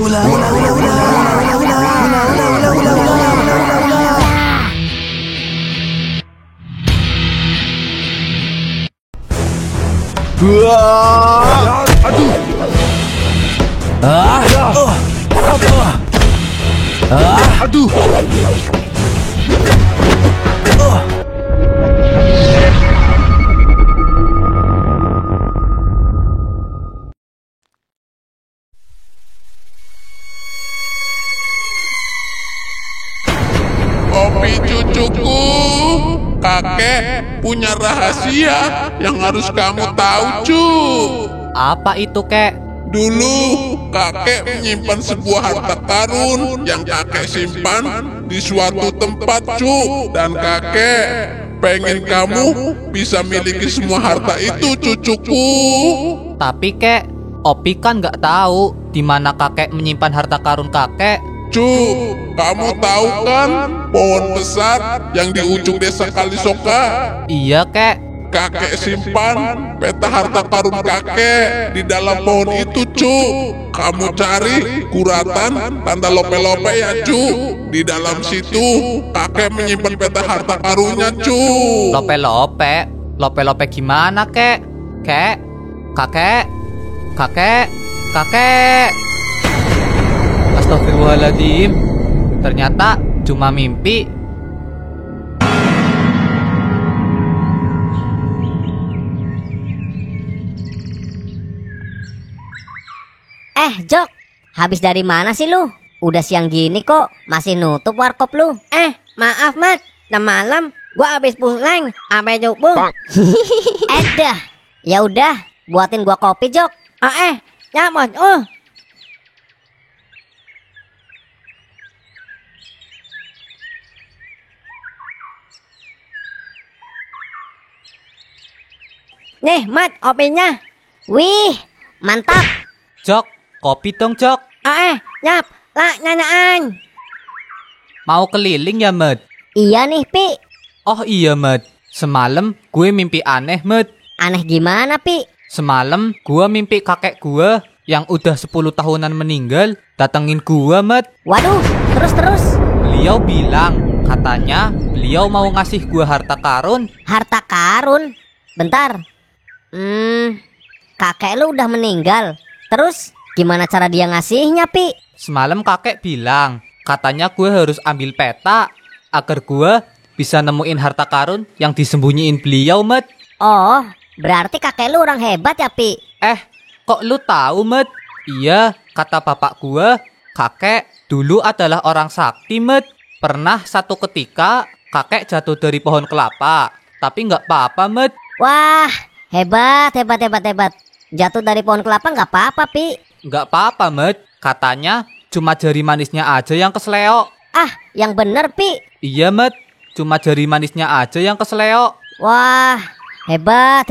Ulah, ulah, ulah, ulah, ulah, ulah, ulah, ulah, ulah, ulah, ulah. Wah, aduh. Aduh. Kopi cucuku, kakek punya rahasia yang harus kamu tahu, cu. Apa itu, kek? Dulu kakek menyimpan sebuah harta karun yang kakek simpan di suatu tempat, cu. Dan kakek pengen kamu bisa miliki semua harta itu, cucuku. Tapi, kek, Opi kan nggak tahu di mana kakek menyimpan harta karun kakek. Cu, kamu tahu kan pohon besar yang di ujung desa Kalisoka? Iya, kek. Kakek simpan peta harta karun kakek di dalam pohon itu, cu. Kamu cari kuratan tanda lope-lope ya, cu. Di dalam situ kakek menyimpan peta harta karunnya, cu. Lope-lope? Lope-lope gimana, kek? Kek? Kakek? Kakek? Kakek? Astagfirullahaladzim. Ternyata cuma mimpi. Jok, habis dari mana sih lu? Udah siang gini kok, masih nutup warkop lu. Maaf Mat, udah malam, gua habis pulang, sampai jubung. Dah, ya udah, buatin gua kopi Jok. Ya Mon, Nih Mat, kopinya. Wih, mantap. Jok, kopi dong, Jok. Nyap, lah nyanyaan. Mau keliling ya, Med? Iya nih, Pi. Oh iya, Med. Semalam gue mimpi aneh, Med. Aneh gimana, Pi? Semalam gue mimpi kakek gue yang udah 10 tahunan meninggal datengin gue, Med. Waduh, terus. Beliau bilang, katanya beliau mau ngasih gue harta karun. Harta karun? Bentar. Kakek lu udah meninggal. Terus gimana cara dia ngasihnya, Pi? Semalam kakek bilang, katanya gue harus ambil peta agar gue bisa nemuin harta karun yang disembunyiin beliau, Med. Oh, berarti kakek lu orang hebat ya, Pi? Kok lu tahu, Med? Iya, kata bapak gue, kakek dulu adalah orang sakti, Med. Pernah satu ketika kakek jatuh dari pohon kelapa, tapi nggak apa-apa, Med. Wah, hebat. Jatuh dari pohon kelapa nggak apa-apa, Pi. Nggak apa-apa, Med. Katanya cuma jari manisnya aja yang kesleo. Yang bener, Pi. Iya, Med. Cuma jari manisnya aja yang kesleo. Wah, hebat.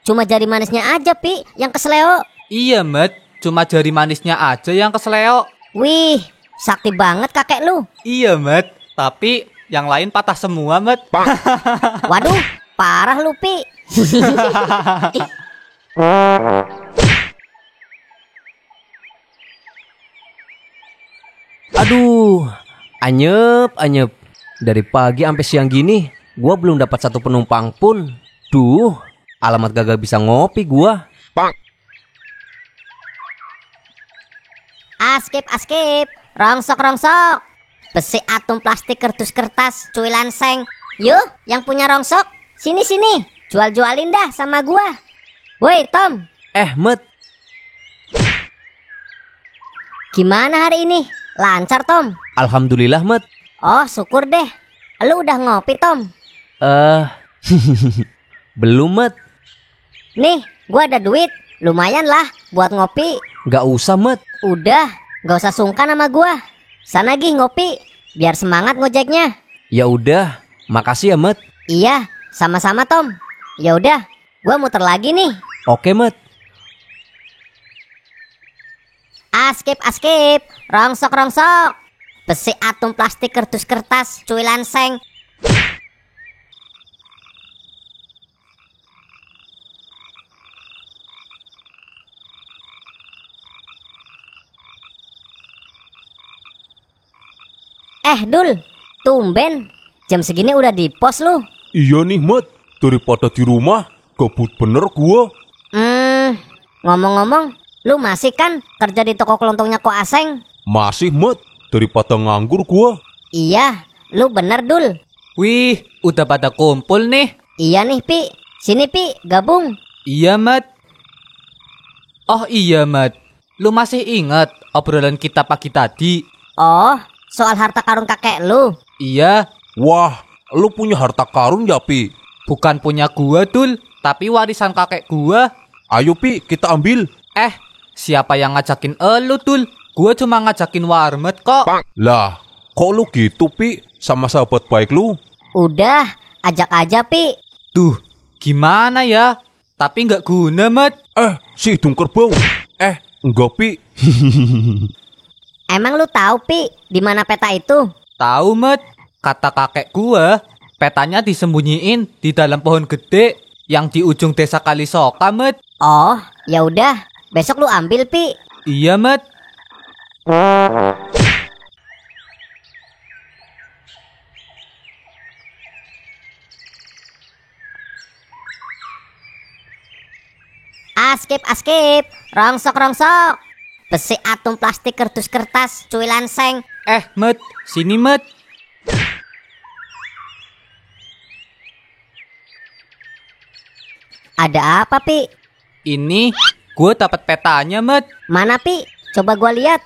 Cuma jari manisnya aja, Pi, yang kesleo. Iya, Med. Cuma jari manisnya aja yang kesleo. Wih, sakti banget kakek lu. Iya, Med. Tapi yang lain patah semua, Med. Waduh, parah lu, Pi. Aduh, anyep. Dari pagi sampai siang gini, gua belum dapat satu penumpang pun. Duh, alamat gagal bisa ngopi gua. Askip. Rongsok. Besi, atom, plastik, kertas, cuilan seng. Yuk, yang punya rongsok, sini. Jualin dah sama gua. Woi, Tom. Met. Gimana hari ini? Lancar, Tom? Alhamdulillah, Met. Oh, syukur deh. Lu udah ngopi, Tom? Belum, Met. Nih, gua ada duit. Lumayan lah buat ngopi. Gak usah, Met. Udah, gak usah sungkan sama gua. Sana gih ngopi, biar semangat ngojeknya. Ya udah, makasih ya, Met. Iya, sama-sama, Tom. Ya udah, gua muter lagi nih. Oke, Met. Askip. Rongsok. Besi, atom, plastik, kertas, cuilan seng. Dul, tumben jam segini udah di pos lu. Iya nih, Mat. Daripada di rumah, gabut bener gua. Ngomong-ngomong, lu masih kan kerja di toko kelontongnya Ko Aseng? Masih, Mat. Daripada nganggur gua. Iya, lu bener Dul. Wih, udah pada kumpul nih. Iya nih Pi, sini Pi, gabung. Iya, Mat. Oh iya, Mat. Lu masih ingat obrolan kita pagi tadi? Oh, soal harta karun kakek lu. Iya, Wah, lu punya harta karun ya, Pi? bukan punya gua, Dul, tapi warisan kakek gua. Ayo, Pi, kita ambil. Siapa yang ngajakin elu, Dul? Gua cuma ngajakin warmet kok. Lah, kok lu gitu, Pi? Sama sahabat baik lu? Udah, ajak aja Pi. Duh, gimana ya? Tapi nggak guna, Mat. Si hidung kerbau. Enggak, Pi. Emang lu tahu Pi, di mana peta itu? Tahu, Mat. Kata kakek gua, petanya disembunyiin di dalam pohon gede yang di ujung desa Kalisoka, Mat. Oh, ya udah, besok lu ambil Pi. Iya, Mat. Askip, rongsok. Besi atom plastik kardus kertas, cuy lanseng. Mat, sini, Mat. Ada apa Pi? Ini gua dapat petanya, Mat. Mana Pi? Coba gua lihat.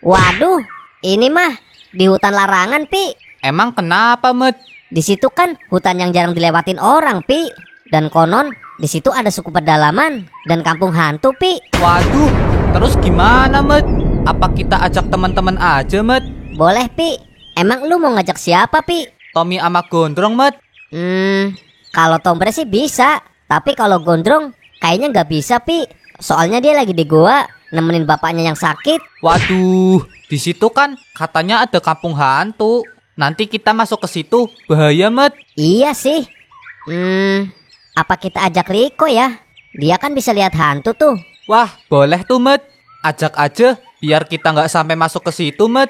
Waduh, ini mah di hutan larangan Pi. Emang kenapa, Mat? Di situ kan hutan yang jarang dilewatin orang Pi. Dan konon di situ ada suku pedalaman dan kampung hantu Pi. Waduh, terus gimana, Mat? Apa kita ajak teman-teman aja, Mat? Boleh Pi. Emang lu mau ngajak siapa Pi? Tommy sama Gondrong, Mat. Kalau Tombre sih bisa. Tapi kalau Gondrong kayaknya nggak bisa Pi. Soalnya dia lagi di goa nemenin bapaknya yang sakit. Waduh, di situ kan katanya ada kampung hantu. Nanti kita masuk ke situ bahaya, Mat. Iya sih. Apa kita ajak Riko ya? Dia kan bisa lihat hantu tuh. Wah, boleh tuh, Mat. Ajak aja biar kita nggak sampai masuk ke situ, Mat.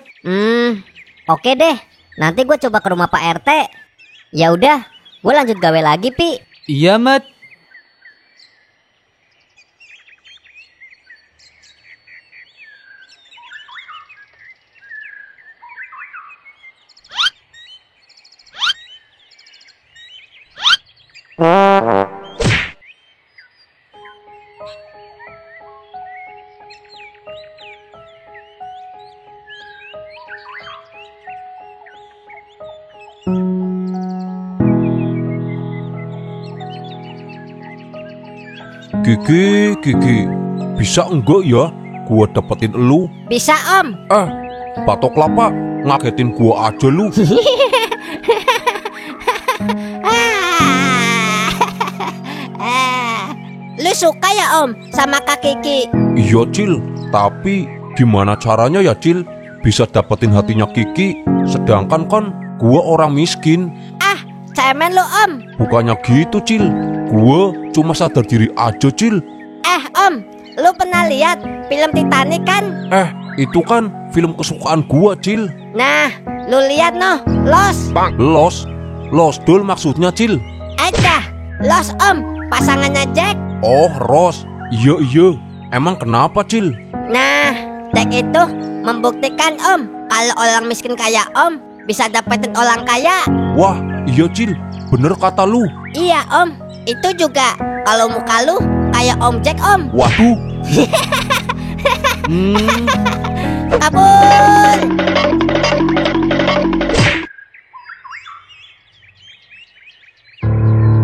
Oke deh. Nanti gue coba ke rumah Pak RT. Ya udah, gue lanjut gawe lagi Pi. Iya, Mat. Gigi, bisa enggak ya gua dapetin elu? Bisa Om. Batok kelapa, ngagetin gua aja lu. Lu suka ya Om sama Kak Kiki? Iya, Cil. Tapi gimana caranya ya, Cil? Bisa dapetin hatinya Kiki, sedangkan kan gua orang miskin. Cemen lu Om. Bukannya gitu, Cil. Gua cuma sadar diri aja, Cil. Om, lu pernah lihat film Titanic kan? Itu kan film kesukaan gua, Cil. Nah, lu lihat noh, Lost. Lost Doll maksudnya, Cil. Lost Om, pasangannya Jack. Oh, Rose. Iya. Emang kenapa, Cil? Nah, Jack itu membuktikan Om kalau orang miskin kayak Om bisa dapetin orang kaya. Wah, iya, Cil. Bener kata lu. Iya Om, itu juga kalau muka lu kayak Om Jack Om. Waduh. Kabur.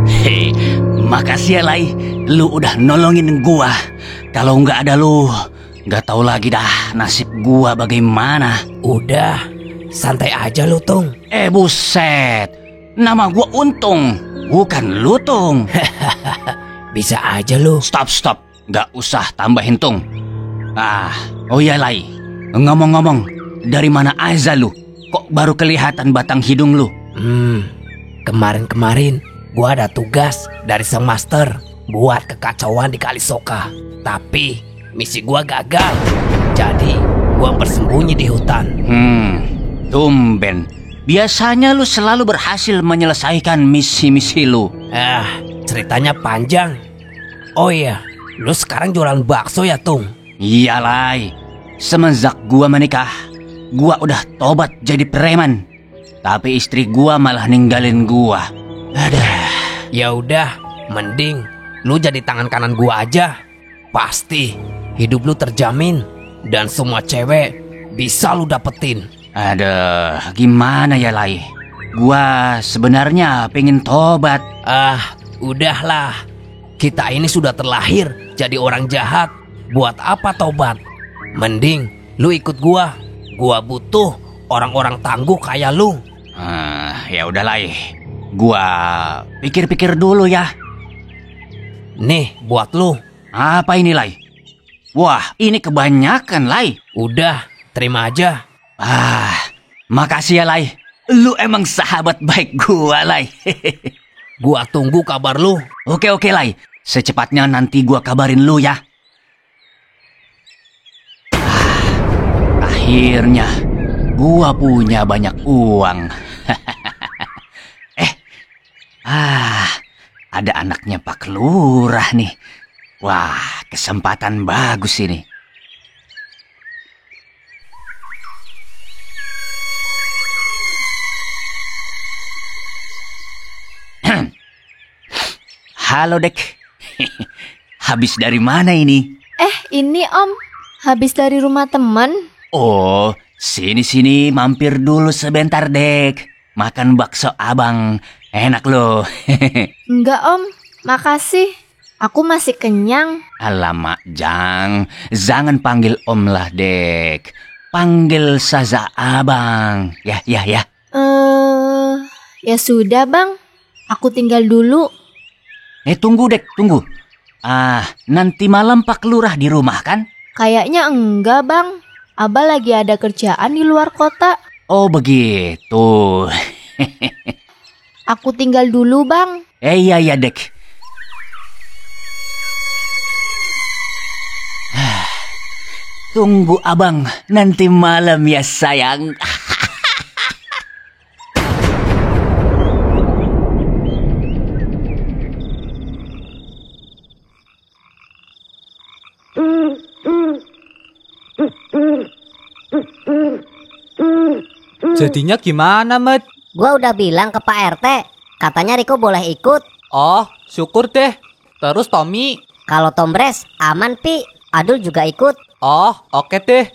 Hei, makasih ya Lai, lu udah nolongin gua. Kalau nggak ada lu, nggak tahu lagi dah nasib gua bagaimana. Udah, santai aja lu, Tung. Buset, nama gua Untung, bukan Lutung. Bisa aja lu. Stop, nggak usah tambahin Tung. Oh ya Lai, ngomong-ngomong, dari mana aja lu? Kok baru kelihatan batang hidung lu? Kemarin gua ada tugas dari sang master buat kekacauan di Kalisoka. Tapi misi gua gagal. Jadi gua bersembunyi di hutan. Tumben. Biasanya lu selalu berhasil menyelesaikan misi-misi lu. Ceritanya panjang. Oh iya, lu sekarang jualan bakso ya, Tung? Iya, Lai. Semenjak gua menikah, gua udah tobat jadi preman. Tapi istri gua malah ninggalin gua. Ya udah, mending lu jadi tangan kanan gua aja. Pasti hidup lu terjamin dan semua cewek bisa lu dapetin. Gimana ya, Lai? Gua sebenarnya pengen tobat. Udahlah. Kita ini sudah terlahir jadi orang jahat. Buat apa tobat? Mending lu ikut gua. Gua butuh orang-orang tangguh kayak lu. Ya udah, Lai. Gua pikir-pikir dulu ya. Nih, buat lu. Apa ini, Lai? Wah, ini kebanyakan, Lai. Udah, terima aja. Makasih ya, Lai. Lu emang sahabat baik gua, Lai. Gua tunggu kabar lu. Oke, Lai. Secepatnya nanti gua kabarin lu ya. Akhirnya gua punya banyak uang. Ada anaknya Pak Lurah nih. Wah, kesempatan bagus ini. Halo, Dek. Habis dari mana ini? Ini Om. Habis dari rumah teman. Oh, sini mampir dulu sebentar, Dek. Makan bakso abang. Enak loh. Enggak Om, makasih. Aku masih kenyang. Alamak, jangan panggil Om lah, Dek. Panggil saja abang. Ya. Ya sudah Bang. Aku tinggal dulu. Tunggu, Dek, tunggu. Nanti malam Pak Lurah di rumah kan? Kayaknya enggak Bang. Abah lagi ada kerjaan di luar kota. Oh begitu. Aku tinggal dulu Bang. Iya, Dek. Tunggu abang nanti malam ya sayang. Jadinya gimana, Met? Gua udah bilang ke Pak RT, katanya Riko boleh ikut. Oh, syukur deh. Terus Tommy? Kalau Tombres aman Pi, Adul juga ikut. Oh, oke deh.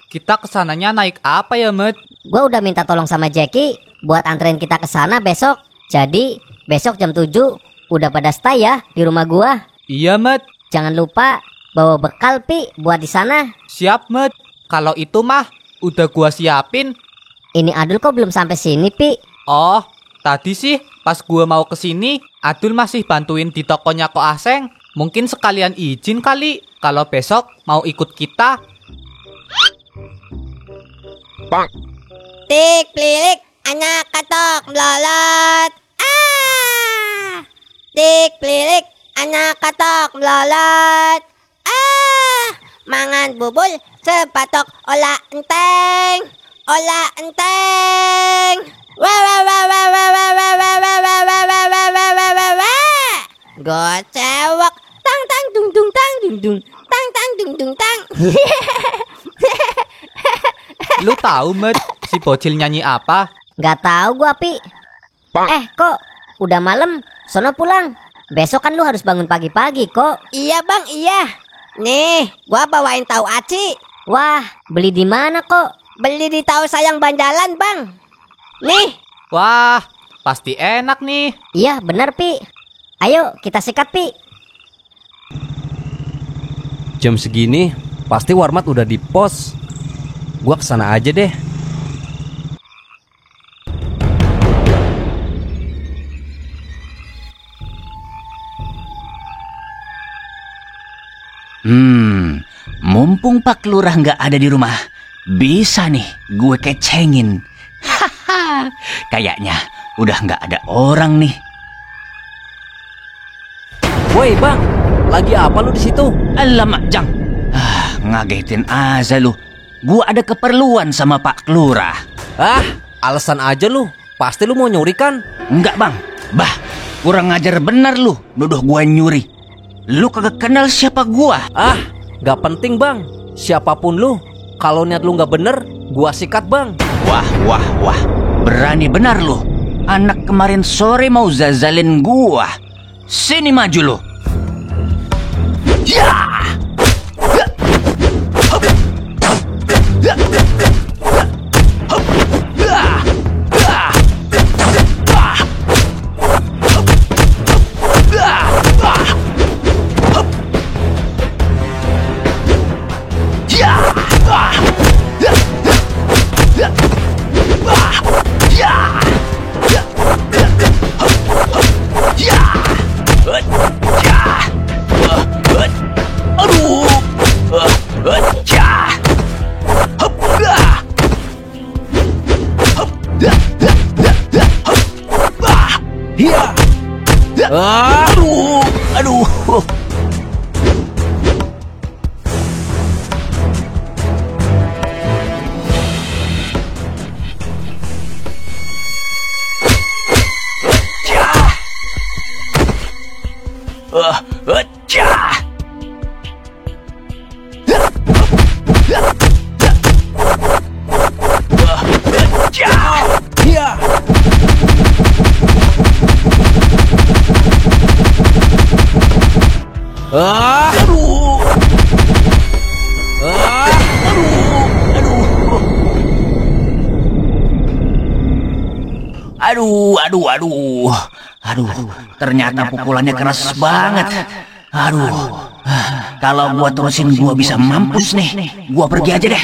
Kita kesananya naik apa ya, Met? Gua udah minta tolong sama Jackie buat anterin kita ke sana besok. Jadi besok jam 7 udah pada stay ya di rumah gua. Iya, Met. Jangan lupa bawa bekal Pi buat di sana. Siap, Met. Kalau itu mah udah gua siapin. Ini Adul kok belum sampai sini Pi? Oh, tadi sih pas gua mau kesini, Adul masih bantuin di tokonya Ko Aseng. Mungkin sekalian izin kali kalau besok mau ikut kita. Tik plilik, anak katok melolot. Tik plilik, anak katok melolot. Mangan bubul sepatok olah enteng. Olah enteng. Gocewok. Tang tang dung dung tang dung dung. Tang tang dung dung tang. Lu tahu, Met, si bocil nyanyi apa? Gak tahu gua Pi. Kok udah malam, sono pulang. Besok kan lu harus bangun pagi-pagi kok. Iya Bang, iya. Nih, gua bawain tahu aci. Wah, beli di mana kok? Beli di Tahu Sayang Banjalan Bang. Nih. Wah, pasti enak nih. Iya bener Pi. Ayo kita sikat Pi. Jam segini pasti Warmat udah di pos. Gua kesana aja deh. Mumpung Pak Lurah nggak ada di rumah, bisa nih gue kecengin. Haha, kayaknya udah nggak ada orang nih. Woi bang, lagi apa lu di situ? Alamak Jang, ngagetin aja lu. Gua ada keperluan sama Pak Lurah. Ah, alasan aja lu. Pasti lu mau nyuri kan? Enggak bang. Bah, kurang ajar benar lu nuduh gua nyuri. Lu kagak kenal siapa gua. Ah, gak penting bang. Siapapun lu, kalau niat lu gak bener, gua sikat bang. Wah. Berani benar lu. Anak kemarin sore mau zazalin gua. Sini maju lu. Ya! Aduh. Aduh, ternyata pukulannya keras banget. Aduh, kalau gua terusin gua bisa mampus nih. Gua pergi aja deh.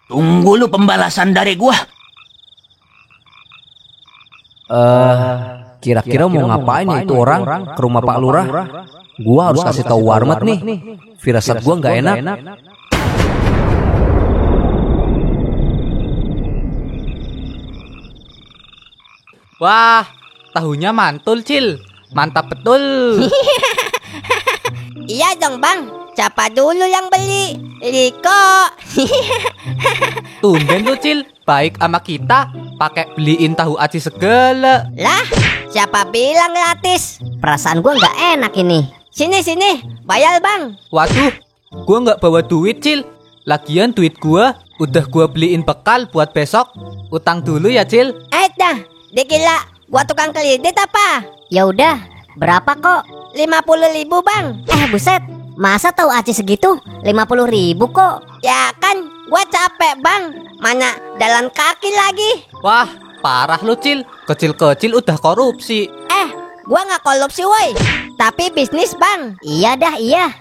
Tunggu lu pembalasan dari gua. Kira-kira mau ngapain ya itu orang ke rumah Pak Lurah? Gua harus kasih tahu Warmat nih. Firasat gua nggak enak. Wah, tahunya mantul, Cil. Mantap betul. Iya dong bang, siapa dulu yang beli? Riko. Tumben tuh, Cil. Baik sama kita, pakai beliin tahu aci segala. Lah, siapa bilang gratis? Perasaan gua nggak enak ini. Sini, bayar bang. Waduh, gua nggak bawa duit, Cil. Lagian duit gua udah gua beliin bekal buat besok. Utang dulu ya, Cil. Dah, dikira gua tukang kredit apa? Ya udah, berapa kok? 50.000 bang. Buset, masa tahu aci segitu? 50.000 kok. Ya kan, gua capek bang. Mana jalan kaki lagi. Wah, parah lu, Cil. Kecil-kecil udah korupsi. Gua nggak korupsi woi, tapi bisnis bang. Iya dah, iya.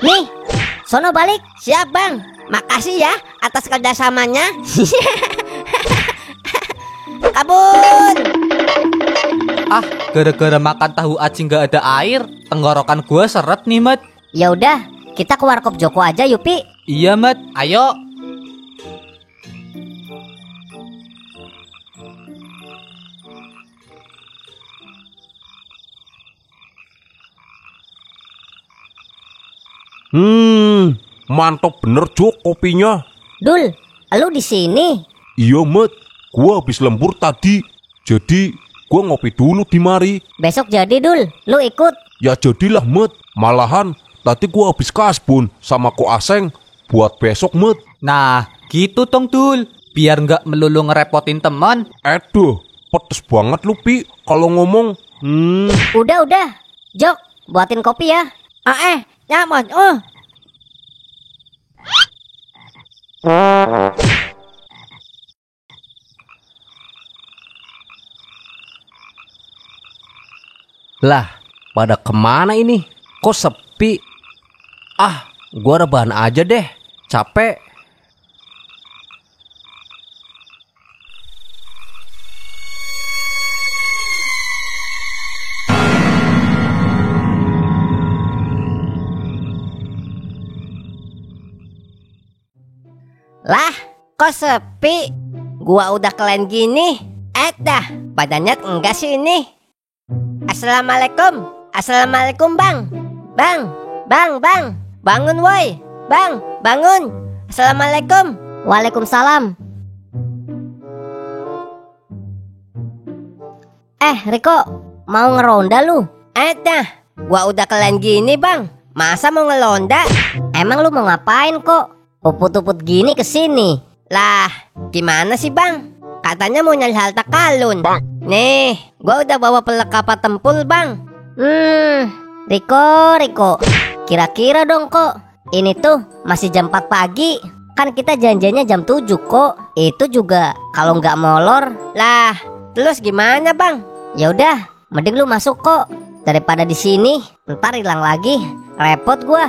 Nih, sono balik. Siap bang, makasih ya atas kerjasamanya. Kabur. Gara-gara makan tahu aci nggak ada air, tenggorokan gua seret nih, Mat. Ya udah, kita ke warkop Joko aja yuk, Pi. Iya, Mat. Ayo. Mantap bener Jok kopinya. Dul, lu di sini? Iya Mat, gua habis lembur tadi. Jadi gua ngopi dulu di mari. Besok jadi Dul, lu ikut? Ya jadilah Mat. Malahan tadi gua habis kasbon sama Ko Aseng buat besok Mat. Nah, gitu tong Dul. Biar nggak melulu ngerepotin teman. Aduh, pedes banget lu Pi kalau ngomong. Udah. Jok, buatin kopi ya. Nyaman. Lah, pada kemana ini? Kok sepi? Gua rebahan aja deh. Capek. Lah, kok sepi? Gua udah keren gini. Dah, badannya enggak sih ini. Assalamualaikum bang. Bang. Bangun woi. Bang, bangun. Assalamualaikum. Waalaikumsalam. Riko, mau ngeronda lu? Dah, gua udah keren gini bang. Masa mau ngelonda? Emang lu mau ngapain kok? Uput-uput gini kesini. Lah, gimana sih bang? Katanya mau nyari harta karun. Nih, gua udah bawa perlengkapan tempur bang. Riko, kira-kira dong kok. Ini tuh masih jam 4 pagi. Kan kita janjiannya jam 7 kok. Itu juga kalau nggak molor. Lah, terus gimana bang? Ya udah, mending lu masuk kok. Daripada di sini, ntar hilang lagi. Repot gua.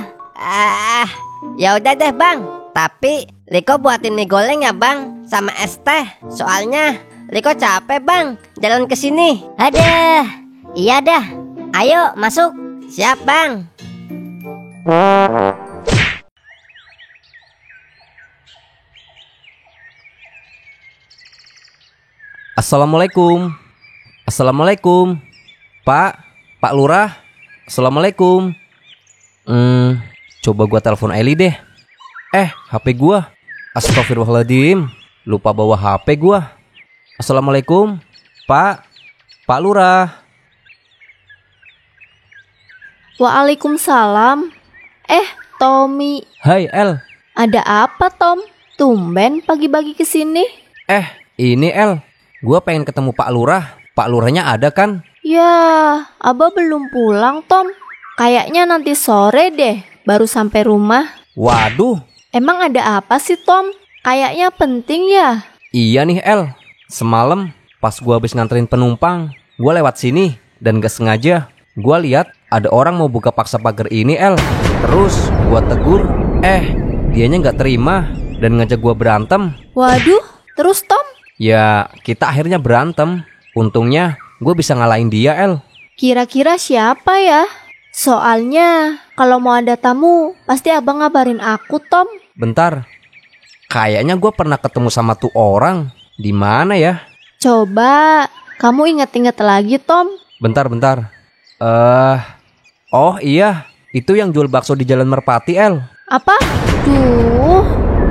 Ya udah deh bang. Tapi Riko buatin mie goreng ya bang, sama es teh. Soalnya Riko capek bang, jalan ke sini. Ada. Iya dah. Ayo masuk. Siap bang. Assalamualaikum. Assalamualaikum. Pak Lurah. Assalamualaikum. Coba gua telepon Eli deh. HP gua. Astagfirullahaladzim. Lupa bawa HP gua. Assalamualaikum. Pak Lurah. Waalaikumsalam. Tommy. Hai El. Ada apa, Tom? Tumben pagi-pagi kesini. Ini El. Gua pengen ketemu Pak Lurah. Pak Lurahnya ada kan? Ya, Abah belum pulang, Tom. Kayaknya nanti sore deh baru sampai rumah. Waduh. Emang ada apa sih, Tom? Kayaknya penting ya. Iya nih El. Semalam pas gua habis nganterin penumpang, gua lewat sini dan gak sengaja gua lihat ada orang mau buka paksa pagar ini El. Terus gua tegur, dianya gak terima dan ngajak gua berantem. Waduh, terus Tom? Ya kita akhirnya berantem. Untungnya gue bisa ngalahin dia El. Kira-kira siapa ya? Soalnya kalau mau ada tamu pasti abang ngabarin aku, Tom. Bentar, kayaknya gue pernah ketemu sama tuh orang. Di mana ya? Coba kamu inget-inget lagi, Tom. Bentar. Oh iya, itu yang jual bakso di Jalan Merpati El. Apa? Duh.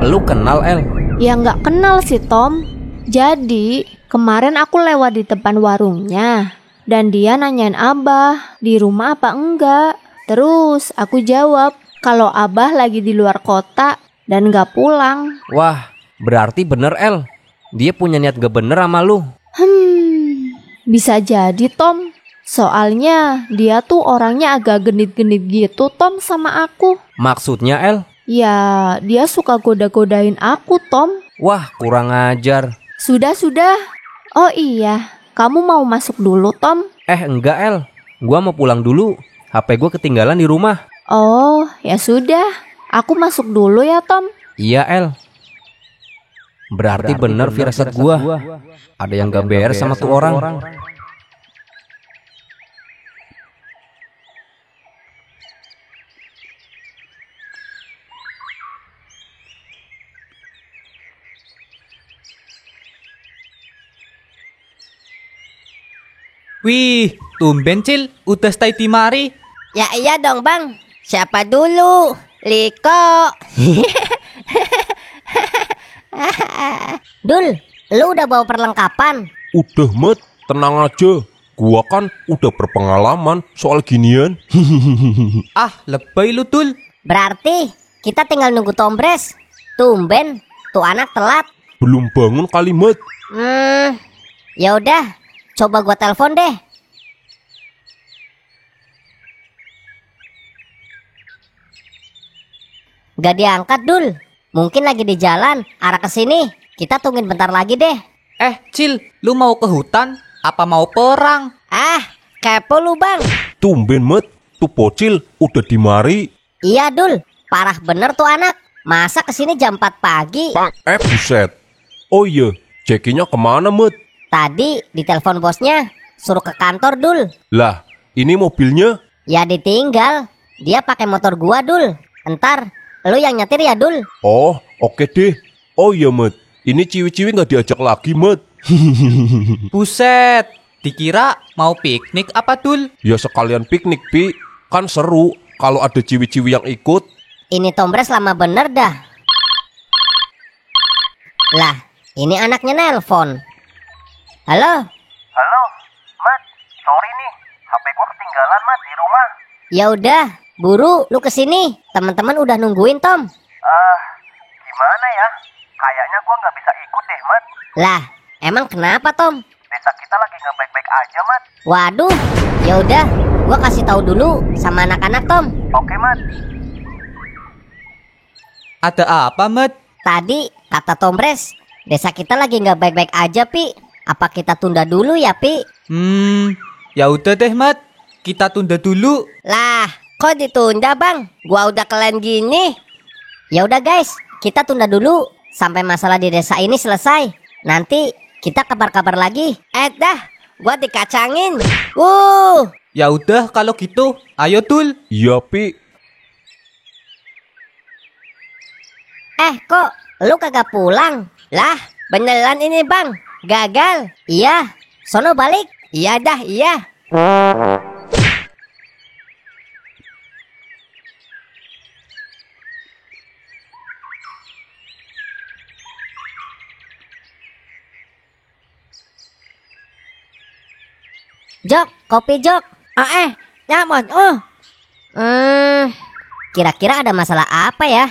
Lu kenal El? Ya nggak kenal sih, Tom. Jadi kemarin aku lewat di depan warungnya dan dia nanyain Abah di rumah apa enggak. Terus aku jawab kalau Abah lagi di luar kota dan nggak pulang. Wah, berarti bener El. Dia punya niat gak bener sama lu. Bisa jadi, Tom. Soalnya dia tuh orangnya agak genit-genit gitu, Tom, sama aku. Maksudnya El? Ya, dia suka goda-godain aku, Tom. Wah, kurang ajar. Sudah. Oh iya, kamu mau masuk dulu, Tom? Enggak El. Gua mau pulang dulu. HP gua ketinggalan di rumah. Oh, ya sudah. Aku masuk dulu ya, Tom. Iya El. Berarti bener firasat gua. Ada yang gak beres sama tuh orang. Wih, tumben Cil, udah stay di mari. Ya iya dong bang. Siapa dulu? Liko. Dul, lu udah bawa perlengkapan? Udah Mat, tenang aja. Gua kan udah berpengalaman soal ginian. Lebay lu Dul. Berarti kita tinggal nunggu Tombres. Tumben, tuh anak telat. Belum bangun kalimat. Ya udah, coba gua telepon deh. Gak diangkat, Dul. Mungkin lagi di jalan, arah ke sini. Kita tungguin bentar lagi deh. Cil, lu mau ke hutan? Apa mau perang? Kepo lu bang. Tumben Mat, tuh bocil udah di mari. Iya, Dul. Parah bener tuh anak. Masa kesini jam 4 pagi? Buset. Oh iya, Jackie-nya kemana Mat? Tadi ditelepon bosnya, suruh ke kantor, Dul. Lah, ini mobilnya? Ya ditinggal. Dia pakai motor gua, Dul. Entar, lu yang nyetir ya, Dul. Oh, oke deh. Oh iya Mat, ini ciwi-ciwi gak diajak lagi Mat. Buset, dikira mau piknik apa Dul? Ya sekalian piknik Pi. Kan seru kalau ada ciwi-ciwi yang ikut. Ini Tombres lama bener dah. Lah, ini anaknya nelpon. Halo? Halo, Mat. Sorry nih, HP gua ketinggalan, Mat, di rumah. Ya udah, buru lu kesini. Teman-teman udah nungguin, Tom. Gimana ya? Kayaknya gua nggak bisa ikut deh, Mat. Lah, emang kenapa, Tom? Desa kita lagi nggak baik-baik aja, Mat. Waduh, ya udah, gua kasih tahu dulu sama anak-anak, Tom. Oke, Mat. Ada apa, Mat? Tadi kata Tombres, desa kita lagi nggak baik-baik aja, Pi. Apa kita tunda dulu ya, Pi? Ya udah deh, Mat. Kita tunda dulu. Lah, kok ditunda, Bang? Gua udah keren gini. Ya udah, guys, kita tunda dulu sampai masalah di desa ini selesai. Nanti kita kabar-kabar lagi. Dah, gua dikacangin. Ya udah kalau gitu, ayo Dul. Iya, Pi. Kok lu kagak pulang? Lah, beneran ini, Bang. Gagal. Iya, sono balik. Iya dah, iya. Jok, kopi Jok. Nyamon. Kira-kira ada masalah apa ya?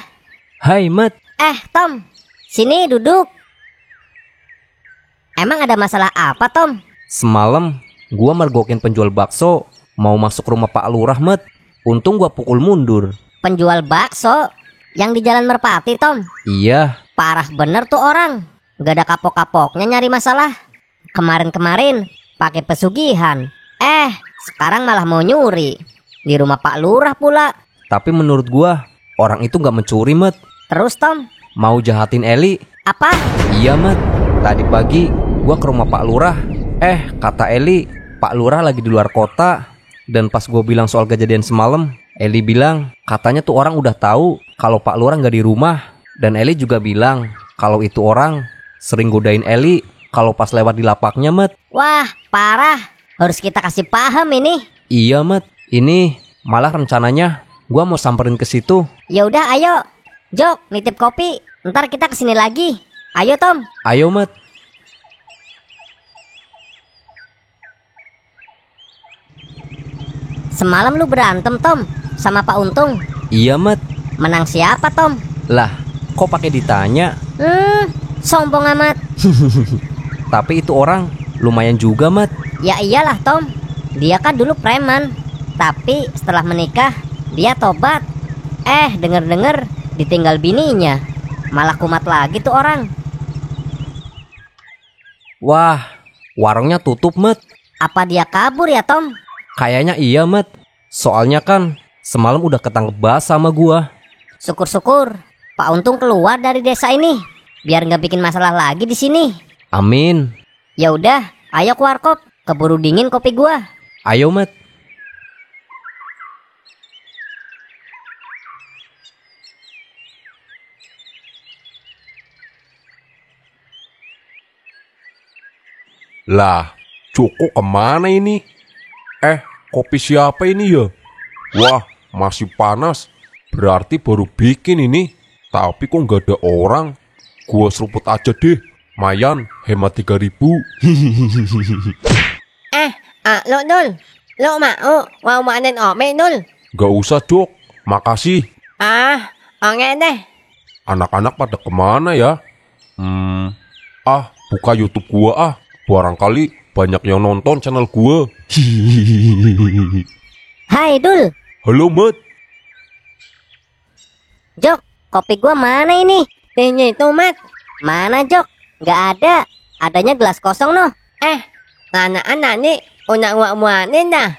Hai, Mat. Tom, sini duduk. Emang ada masalah apa, Tom? Semalam gua mergokin penjual bakso mau masuk rumah Pak Lurah, Mat. Untung gua pukul mundur. Penjual bakso yang di Jalan Merpati, Tom. Iya. Parah bener tuh orang. Gak ada kapok-kapoknya nyari masalah. Kemarin-kemarin pakai pesugihan. Sekarang malah mau nyuri di rumah Pak Lurah pula. Tapi menurut gua orang itu gak mencuri, Mat. Terus, Tom? Mau jahatin Eli. Apa? Iya, Mat. Tadi pagi gua ke rumah Pak Lurah. Kata Eli, Pak Lurah lagi di luar kota. Dan pas gua bilang soal kejadian semalam, Eli bilang katanya tuh orang udah tahu kalau Pak Lurah gak di rumah. Dan Eli juga bilang kalau itu orang sering godain Eli kalau pas lewat di lapaknya, Mat. Wah, parah. Harus kita kasih paham ini. Iya, Mat. Ini malah rencananya gua mau samperin ke situ. Ya udah, ayo. Jok, nitip kopi. Ntar kita kesini lagi. Ayo, Tom. Ayo, Mat. Semalam lu berantem, Tom, sama Pak Untung. Iya, Mat. Menang siapa, Tom? Lah, kok pakai ditanya? Sombong amat. Tapi itu orang lumayan juga, Mat. Ya iyalah, Tom. Dia kan dulu preman. Tapi setelah menikah, dia tobat. Denger-denger ditinggal bininya. Malah kumat lagi tuh orang. Wah, warungnya tutup, Mat. Apa dia kabur ya, Tom? Kayaknya iya, Mat. Soalnya kan semalam udah ketangkep basah sama gua. Syukur-syukur Pak Untung keluar dari desa ini, biar nggak bikin masalah lagi di sini. Amin. Ya udah, ayo ke warkop, keburu dingin kopi gua. Ayo, Mat. Lah, Joko kemana ini? Kopi siapa ini ya? Wah, masih panas. Berarti baru bikin ini. Tapi kok nggak ada orang? Gua seruput aja deh. Mayan, hemat 3.000. Lo Nul. Lo mau manen ome Nul? Gak usah, Jok. Makasih. Oke deh. Anak-anak pada kemana ya? Buka YouTube gua Barangkali banyak yang nonton channel gua. Hai, Dul. Halo, Mat. Jok, kopi gua mana ini? Ini tuh, Mat. Mana, Jok? Nggak ada. Adanya gelas kosong, noh. Anak-anak nih, una muanin dah.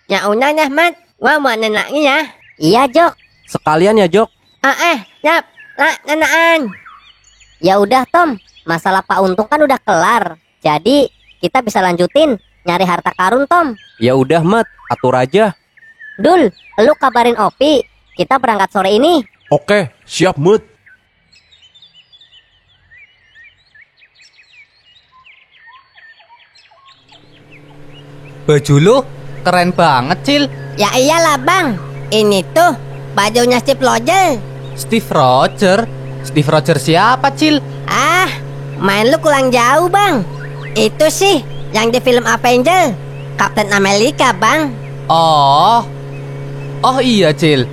Ya una dah, Mat. Gua muanin lagi ya. Iya, Jok. Sekalian ya, Jok. Yap. Nanaan. Ya udah, Tom. Masalah Pak Untung kan udah kelar. Jadi kita bisa lanjutin nyari harta karun, Tom. Ya udah, Mat. Atur aja. Dul, lu kabarin Opi. Kita berangkat sore ini. Oke, siap, Mat. Baju lu keren banget, Cil. Ya iyalah, Bang. Ini tuh bajunya Steve Roger. Steve Roger? Steve Rogers siapa, Cil? Ah, main lu kurang jauh bang. Itu sih yang di film Avenger, Captain America bang. Oh iya, Cil.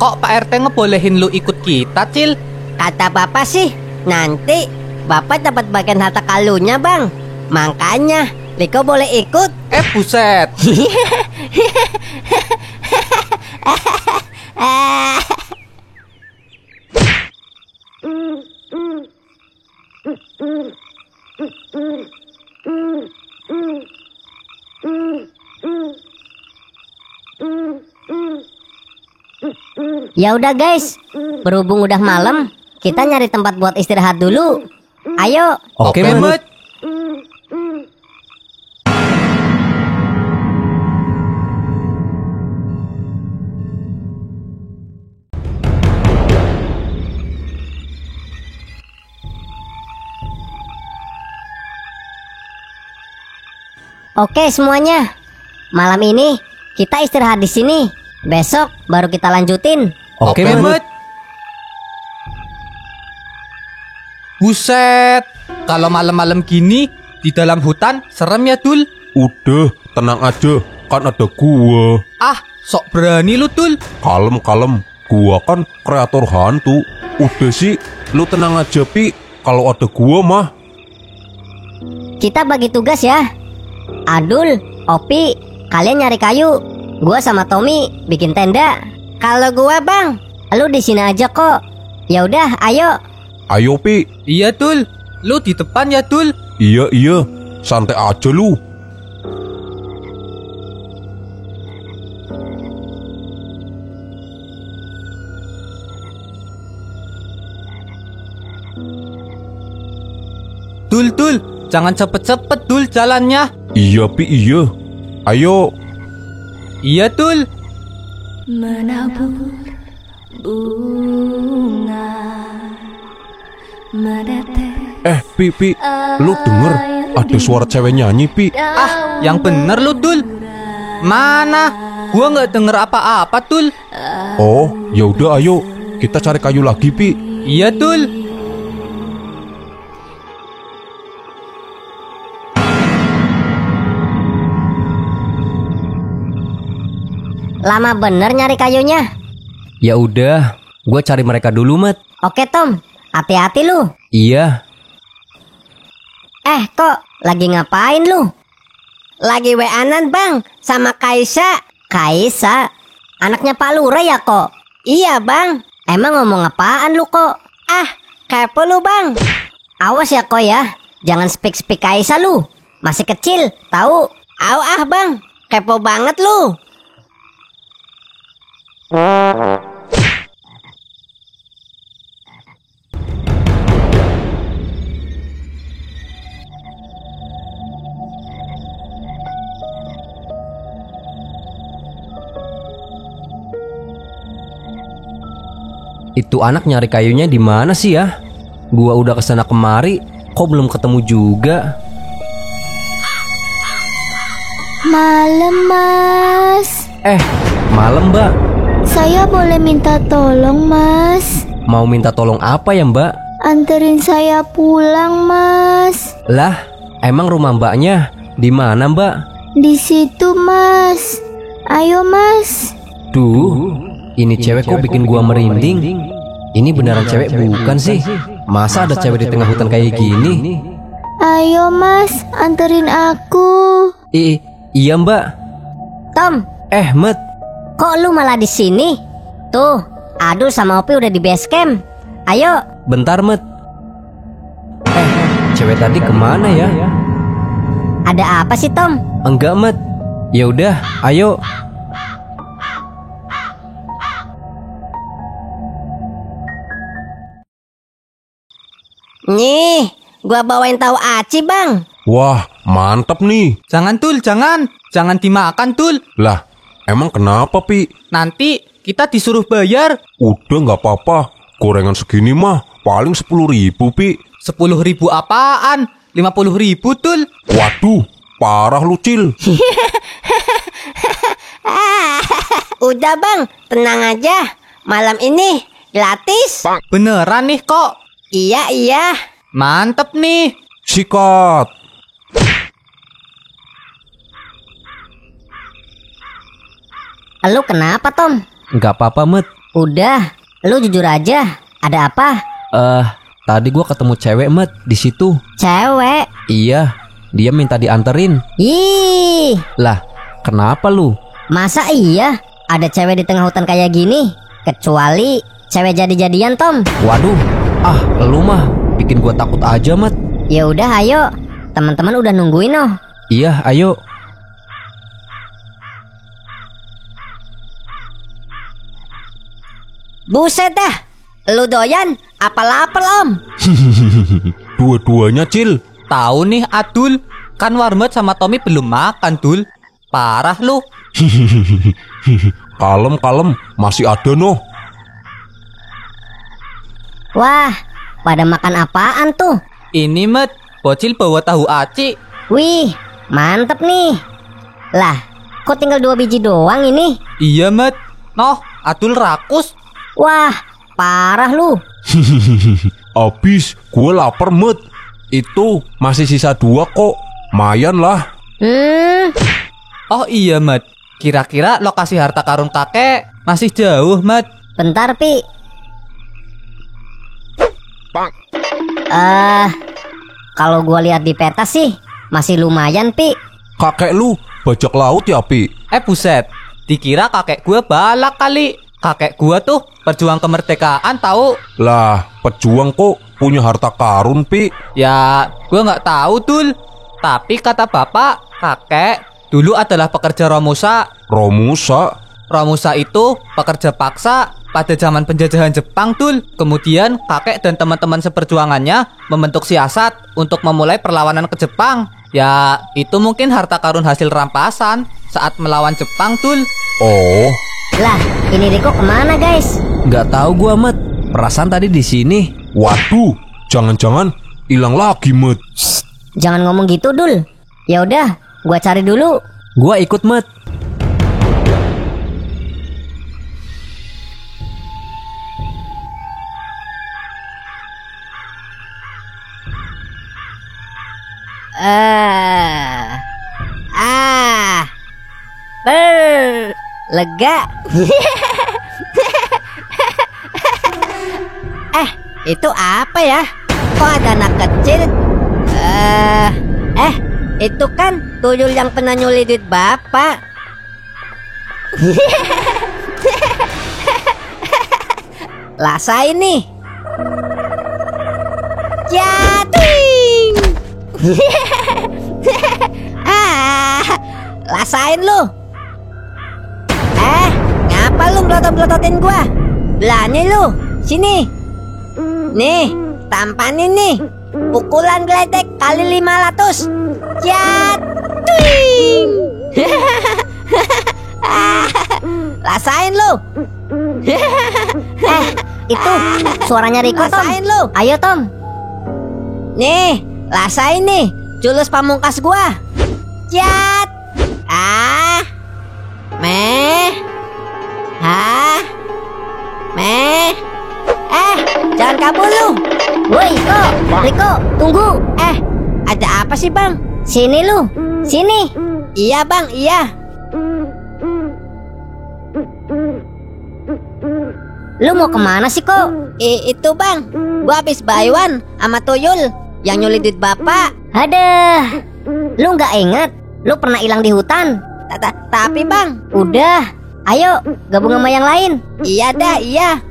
Kok Pak RT ngebolehin lu ikut kita, Cil? Kata bapak sih, nanti bapak dapat bagian harta karunnya bang. Makanya Liko boleh ikut. Buset. Ya udah guys, berhubung udah malam, kita nyari tempat buat istirahat dulu. Ayo. Oke, Mut. Oke semuanya, malam ini kita istirahat di sini. Besok baru kita lanjutin. Oke, Mut. Buset, kalau malam-malam gini di dalam hutan serem ya, Dul. Udah, tenang aja, kan ada gua. Ah, sok berani lu, Dul. Kalem, gua kan kreator hantu. Udah sih, lu tenang aja, Pi. Kalau ada gua mah. Kita bagi tugas ya. Adul, Opi, kalian nyari kayu. Gua sama Tommy bikin tenda. Kalau gua bang, Lu di sini aja kok. Ya udah, ayo. Ayo, Pi. Iya, Dul. Lu di depan ya, Dul. Iya. Santai aja lu. Dul, jangan cepet-cepet, Dul, jalannya. Iya, Pi, iya. Ayo. Iya, Dul. Menabur bunga menetes. Pi, lu denger ada suara cewek nyanyi, Pi. Ah, yang bener lu, Dul. Mana? Gua nggak denger apa-apa, Dul. Oh, ya udah, ayo kita cari kayu lagi, Pi. Iya, Dul. Lama bener nyari kayunya. Ya udah, gue cari mereka dulu, Mat. Oke Tom, hati-hati lu. Iya. Kok lagi ngapain lu? lagi WA-an bang sama Kaisa. Kaisa? Anaknya Pak Lurah ya kok? Iya bang. Emang ngomong apaan lu kok? Ah, kepo lu bang. Awas ya kok ya, jangan speak Kaisa lu. Masih kecil, tahu? Ah bang, kepo banget lu. Itu anak nyari kayunya di mana sih ya? Gua udah kesana kemari, kok belum ketemu juga? Malam, Mas. Malam, Mbak. Saya boleh minta tolong, Mas? Mau minta tolong apa ya, Mbak? Anterin saya pulang, Mas. Lah, emang rumah Mbaknya di mana, Mbak? Di situ, Mas. Ayo, Mas. Duh, ini cewek kok bikin gua merinding. Ini beneran cewek bukan sih? Masa ada cewek di tengah hutan kayak gini? Ayo, Mas, anterin aku. Iya, Mbak. Tom, Mat. kok lu malah di sini? Tuh, Adul sama Opi udah di base camp. Ayo. Bentar, Mat. Cewek tadi kemana ya? Ada apa sih, Tom? Enggak, Mat. Ya udah, ayo. Nih, gua bawain tahu aci bang. Wah, mantap nih. Jangan Tul, jangan dimakan Tul. Lah, emang kenapa, Pi? Nanti kita disuruh bayar. Udah nggak apa-apa. Gorengan segini mah paling 10.000, Pi. 10.000 apaan? 50.000 Tul. Waduh, parah lu, Cil. Udah bang, tenang aja. Malam ini Gratis? Beneran nih kok. Iya. Mantep nih. Sikat. Lu kenapa, Tom? Nggak apa-apa, Met. Udah, lu jujur aja. Ada apa? Tadi gua ketemu cewek, Met, di situ. Cewek? Iya, dia minta dianterin. Ih, Lah, kenapa lu? masa iya ada cewek di tengah hutan kayak gini? Kecuali cewek jadi-jadian, Tom. Waduh, lu mah bikin gua takut aja, Met. Ya udah, ayo. Teman-teman udah nungguin oh. Iya, ayo. Buset dah. Lu doyan? Apa lapar, Om? Dua-duanya, Cil. Tahu nih Adul, kan Warmet sama Tommy belum makan, Dul. Parah lu. Kalem, masih ada noh. Wah, pada makan apaan tuh? Ini Met, bocil bawa tahu aci. Wih, mantep nih. Lah, kok tinggal 2 biji doang ini? Iya Met. Noh, Adul rakus. Wah, parah lu. Abis, gue lapar, Met. Itu masih sisa 2 kok. Mayan lah. Oh iya Met, kira-kira lokasi harta karun kakek masih jauh Met. Bentar, Pi. Kalau gua lihat di peta sih masih lumayan, Pi. Kakek lu bajak laut ya, Pi? Buset, dikira kakek gua balak kali. Kakek gua tuh pejuang kemerdekaan tahu. Lah, pejuang kok punya harta karun, Pi? Ya, gua nggak tahu Dul. Tapi kata bapak, kakek dulu adalah pekerja Romusa. Romusa? Romusa itu pekerja paksa pada zaman penjajahan Jepang, Dul. Kemudian kakek dan teman-teman seperjuangannya membentuk siasat untuk memulai perlawanan ke Jepang. Ya, itu mungkin harta karun hasil rampasan saat melawan Jepang, Dul. Oh, Lah, ini Riko kemana, guys? Nggak tahu gua, Met. Perasaan tadi di sini. waduh, jangan-jangan hilang lagi, Met. Jangan ngomong gitu, Dul. Ya udah, gua cari dulu. Gua ikut, Met. Lega. Itu apa ya? Kok ada anak kecil? Itu kan tuyul yang pernah nyuri duit bapak. Rasain nih. Jating. Rasain lu. Ngapa lu melotot-melototin gua? Berani lu. Sini. Nih, tampanin nih. Pukulan geledek kali 500. Jating. Rasain lu. Itu suaranya Riko, Tom. Rasain lu. Ayo, Tom. Nih, rasain nih. Julus pamungkas gua. Jat. Jangan kabur lu. Woi, Riko, tunggu. Ada apa sih, Bang? Sini lu. Sini. Iya, Bang, iya. Lu mau kemana sih, kok? Itu, Bang. Gua habis bayuan sama tuyul yang nyuri duit bapak. Ada. Lu nggak ingat? Lu pernah hilang di hutan. Tapi, Bang. Udah. Ayo, gabung sama yang lain. Iya dah, iya.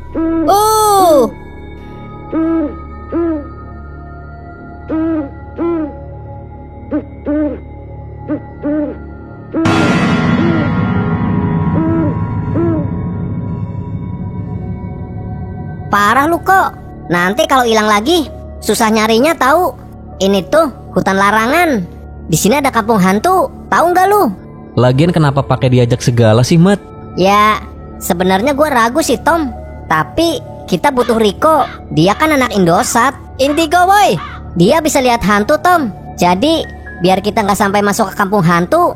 Parah lu kok. Nanti kalau hilang lagi susah nyarinya tahu. Ini tuh hutan larangan. Di sini ada kampung hantu. Tahu nggak lu? Lagian kenapa pakai diajak segala sih, Met? Ya, sebenarnya gue ragu sih, Tom. Tapi kita butuh Riko. Dia kan anak Indosat. Indigo boy. Dia bisa lihat hantu, Tom. Jadi biar kita nggak sampai masuk ke kampung hantu.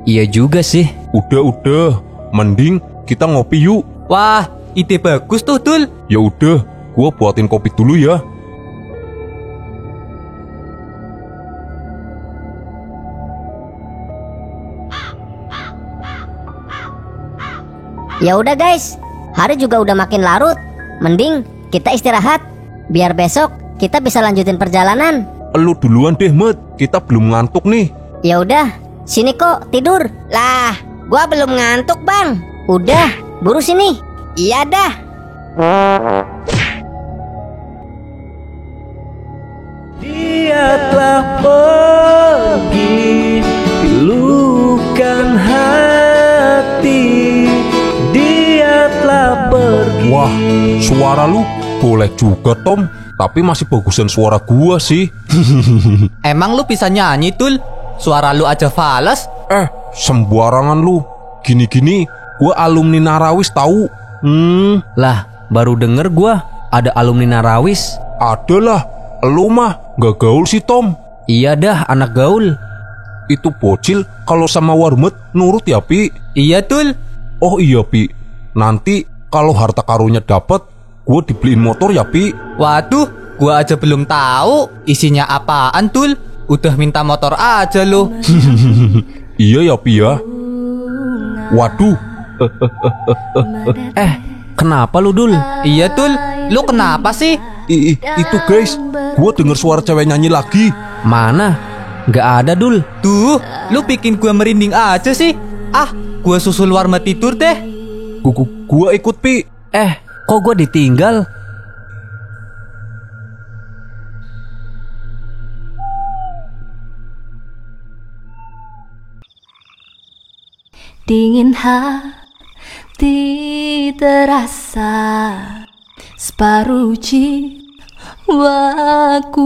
Iya juga sih. Udah, mending kita ngopi yuk. Wah, ide bagus tuh, Dul. Ya udah, gua buatin kopi dulu ya. Ya udah guys, hari juga udah makin larut. Mending kita istirahat biar besok kita bisa lanjutin perjalanan. Lu duluan deh, Mat. Kita belum ngantuk nih. Ya udah, sini kok tidur. Lah, gua belum ngantuk, Bang. Udah, buru sini. Iya dah. Dia telah pergi, pilukan hati. Dia telah pergi. Wah, suara lu boleh juga, Tom. Tapi masih bagusan suara gua sih. Emang lu bisa nyanyi, Dul? Suara lu aja fales. Sembarangan lu. Gini-gini, gua alumni Narawis tahu. Lah, baru denger gua ada alumni Narawis. Ada lah. Lu mah gak gaul sih, Tom. Iya dah, anak gaul. Itu bocil kalau sama Warmet nurut ya, Pi. Iya, Dul. Oh iya, Pi. Nanti kalau harta karunnya dapet, gua dibeliin motor ya, Pi. Waduh, gua aja belum tahu isinya apaan, Dul. Udah minta motor aja lo. Iya ya, Pi ya. Waduh. Kenapa lu, Dul? Iya, Dul. Lu kenapa sih? Itu guys, gua denger suara cewek nyanyi lagi. Mana? Nggak ada, Dul. Tuh, lu bikin gua merinding aja sih. Ah, gua susul Warmet tidur deh. Gua ikut, Pi. Kok gua ditinggal? Dingin hati terasa, separuh jiwaku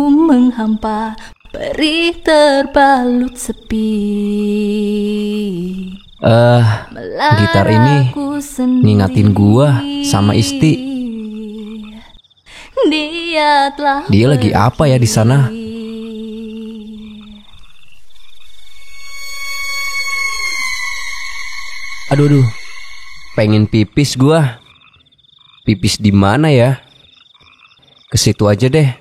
menghampa, perih terbalut sepi. Gitar ini ngingatin gua sama Isti. Dia lagi apa ya di sana? Aduh, pengen pipis gua. Pipis di mana ya? Ke situ aja deh.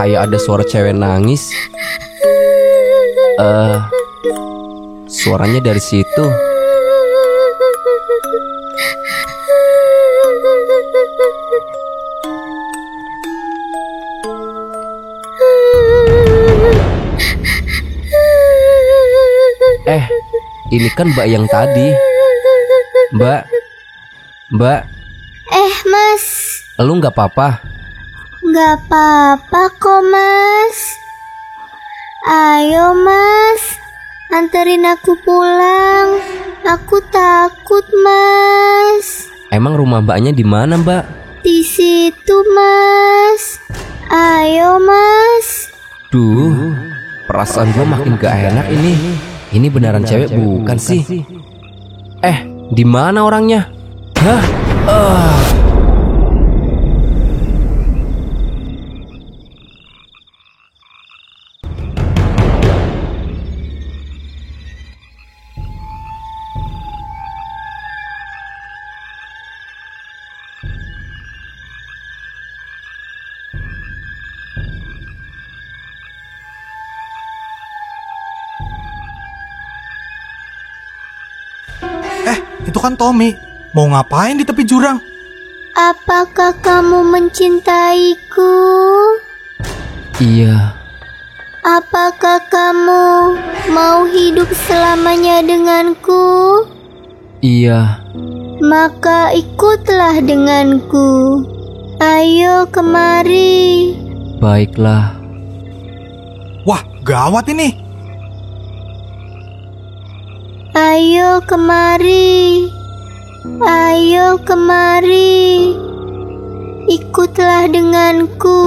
Kayak ada suara cewek nangis. Suaranya dari situ. Ini kan Mbak yang tadi. Mbak. Mas. Lu nggak apa-apa? Nggak apa-apa kok, Mas. Ayo, Mas. Anterin aku pulang. Aku takut, Mas. Emang rumah Mbaknya di mana, Mbak? Di situ, Mas. Ayo, Mas. Duh, perasaan gua makin gak enak ini. Ini beneran cewek bukan sih? Di mana orangnya? Hah? Itu kan Tommy. Mau ngapain di tepi jurang? Apakah kamu mencintaiku? Iya. Apakah kamu mau hidup selamanya denganku? Iya. Maka ikutlah denganku. Ayo kemari. Baiklah. Wah, gawat ini. Ayo kemari. Ayo kemari. Ikutlah denganku.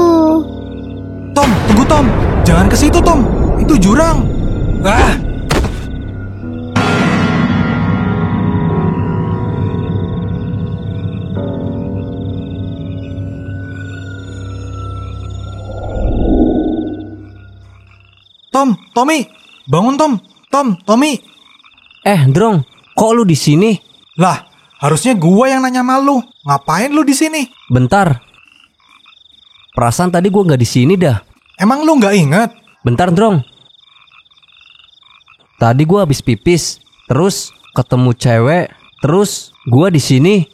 Tom, tunggu Tom. Jangan ke situ Tom. Itu jurang. Tom, Tommy, bangun Tom. Tom, Tommy. Drong, kok lu di sini? Lah, harusnya gua yang nanya sama lu. Ngapain lu di sini? Bentar. Perasaan tadi gua nggak di sini dah. Emang lu nggak inget? Bentar, Drong. Tadi gua habis pipis, terus ketemu cewek, terus gua di sini.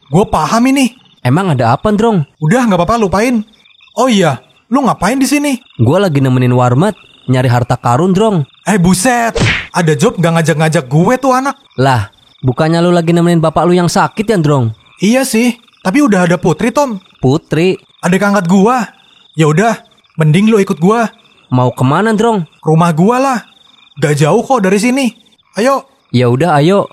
Gua paham ini. Emang ada apa, Drong? Udah nggak apa-apa, lupain. Oh iya, lu ngapain di sini? Gua lagi nemenin Warmat nyari harta karun, Drong. Buset, ada job gak ngajak-ngajak gue tuh anak. Lah, bukannya lu lagi nemenin bapak lu yang sakit ya, Drong? Iya sih, tapi udah ada Putri, Tom. Putri? Adik angkat gua. Ya udah, mending lu ikut gua. Mau kemana, Drong? Ke rumah gua lah. Gak jauh kok dari sini. Ayo. Ya udah, ayo.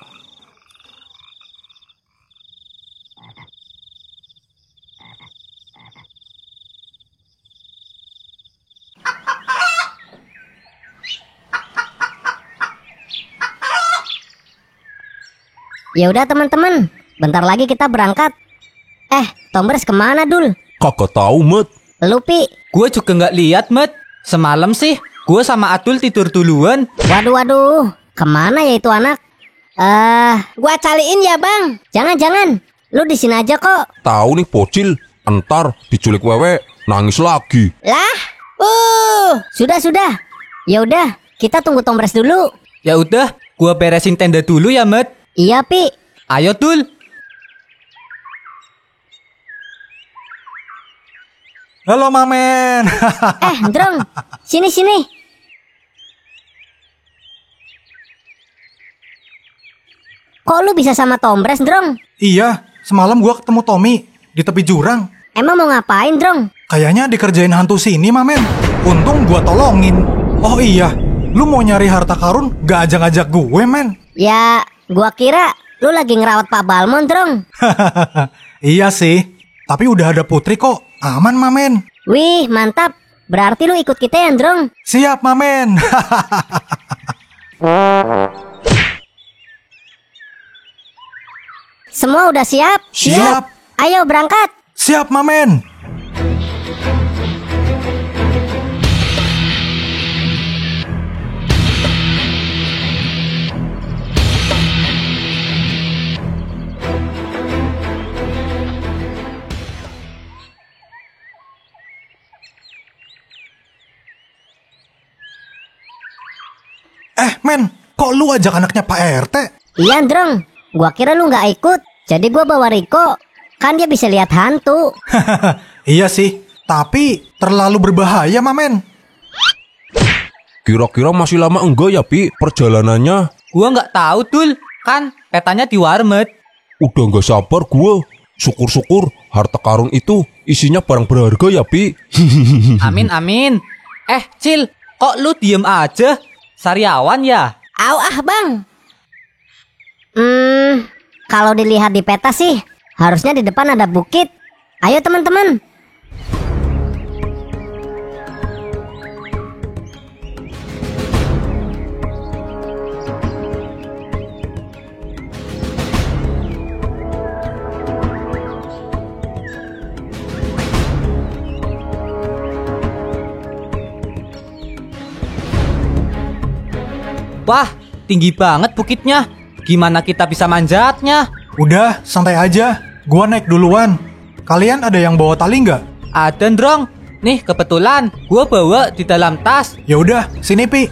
Ya udah teman-teman, bentar lagi kita berangkat. Tombres kemana Dul? Kagak tahu, Mat. Lu Pi? Gue juga nggak lihat, Mat. Semalam sih, gue sama Adul tidur duluan. Waduh, kemana ya itu anak? Gua cariin ya bang. Jangan, lu di sini aja kok. Tahu nih bocil, entar diculik wewe, nangis lagi. Lah, sudah. Ya udah, kita tunggu Tombres dulu. Ya udah, gue beresin tenda dulu ya, Mat. Iya, Pi. Ayo, Dul. Halo, Mamen. Drong, sini. Kok lu bisa sama Tombres, Drong? Iya, semalam gua ketemu Tommy di tepi jurang. Emang mau ngapain, Drong? Kayaknya dikerjain hantu sini, Mamen. Untung gua tolongin. Oh iya, lu mau nyari harta karun gak ajak-ajak gue, men? Ya, gua kira lu lagi ngerawat Pak Balmon, Drong. Iya sih, tapi udah ada Putri kok. Aman, Mamen. Wih, mantap. Berarti lu ikut kita ya, Drong? Siap, Mamen. Semua udah siap? Siap. Ayo berangkat. Siap, Mamen. Men, kok lu ajak anaknya Pak RT? Iya, Drong. Gua kira lu nggak ikut. Jadi gua bawa Riko. Kan dia bisa lihat hantu. Iya sih, tapi terlalu berbahaya, Mamen. Kira-kira masih lama enggak ya, Pi, perjalanannya? Gua nggak tahu, Dul. Kan petanya di Warmet. Udah nggak sabar gua. Syukur-syukur harta karun itu isinya barang berharga ya, Pi. Amin. Cil, kok lu diem aja? Sariawan ya? Bang. Kalau dilihat di peta sih, harusnya di depan ada bukit. Ayo teman-teman. Wah, tinggi banget bukitnya. Gimana kita bisa manjatnya? Udah, santai aja. Gua naik duluan. Kalian ada yang bawa tali nggak? Ada, Drong. Nih, kebetulan gua bawa di dalam tas. Ya udah, sini, Pi.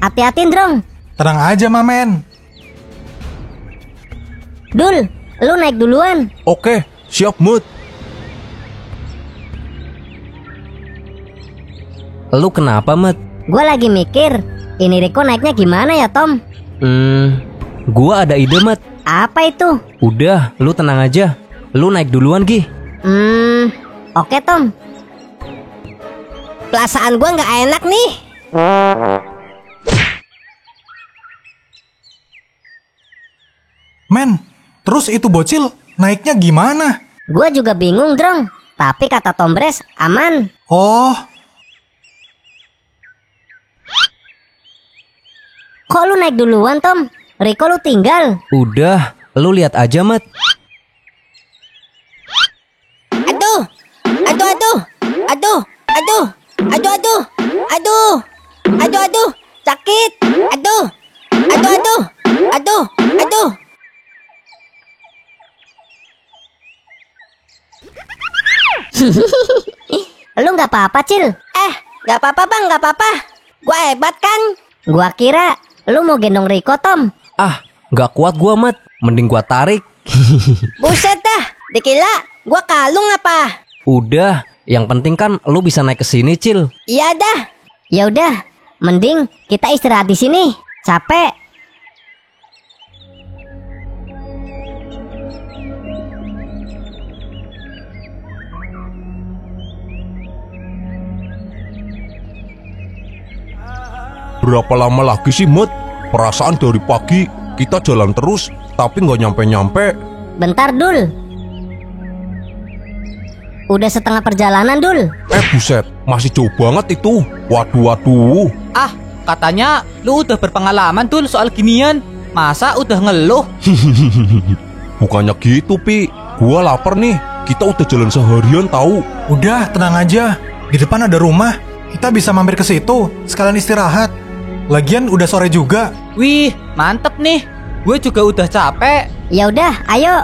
Hati-hati, Drong. Tenang aja, Mamen. Dul, lu naik duluan. Oke, siap, Mut. Lu kenapa, Mat? Gue lagi mikir, ini Riko naiknya gimana ya, Tom? Gua ada ide, Mat. Apa itu? Udah, lu tenang aja. Lu naik duluan, Gi. Oke, Tom. Perasaan gue nggak enak nih. Men, terus itu bocil naiknya gimana? Gue juga bingung, Drong. Tapi kata Tombres aman. Oh, kok lu naik duluan, Tom? Riko lu tinggal. Udah, lu lihat aja, Mat. Aduh, Aduh, aduh, aduh, aduh, aduh, aduh, aduh, sakit. Aduh, aduh, aduh, aduh, aduh. Lu nggak apa-apa, Cil? Nggak apa-apa bang, nggak apa-apa. Gua hebat kan? Gua kira lu mau gendong Riko, Tom. Ah, nggak kuat gua, Mat. Mending gua tarik. Buset dah, dikira gua kalung apa? Udah, yang penting kan lu bisa naik ke sini, Cil. Iya dah. Ya udah, mending kita istirahat di sini. Capek. Berapa lama lagi sih, Mut? Perasaan dari pagi kita jalan terus, tapi nggak nyampe-nyampe. Bentar, Dul. Udah setengah perjalanan, Dul. Buset, masih jauh banget itu. Waduh. Ah, katanya lu udah berpengalaman Dul soal ginian. Masa udah ngeluh? Bukannya gitu, Pi. Gua lapar nih. Kita udah jalan seharian tahu. Udah, tenang aja. Di depan ada rumah. Kita bisa mampir ke situ, sekalian istirahat. Lagian udah sore juga. Wih, mantep nih. Gue juga udah capek. Ya udah, ayo.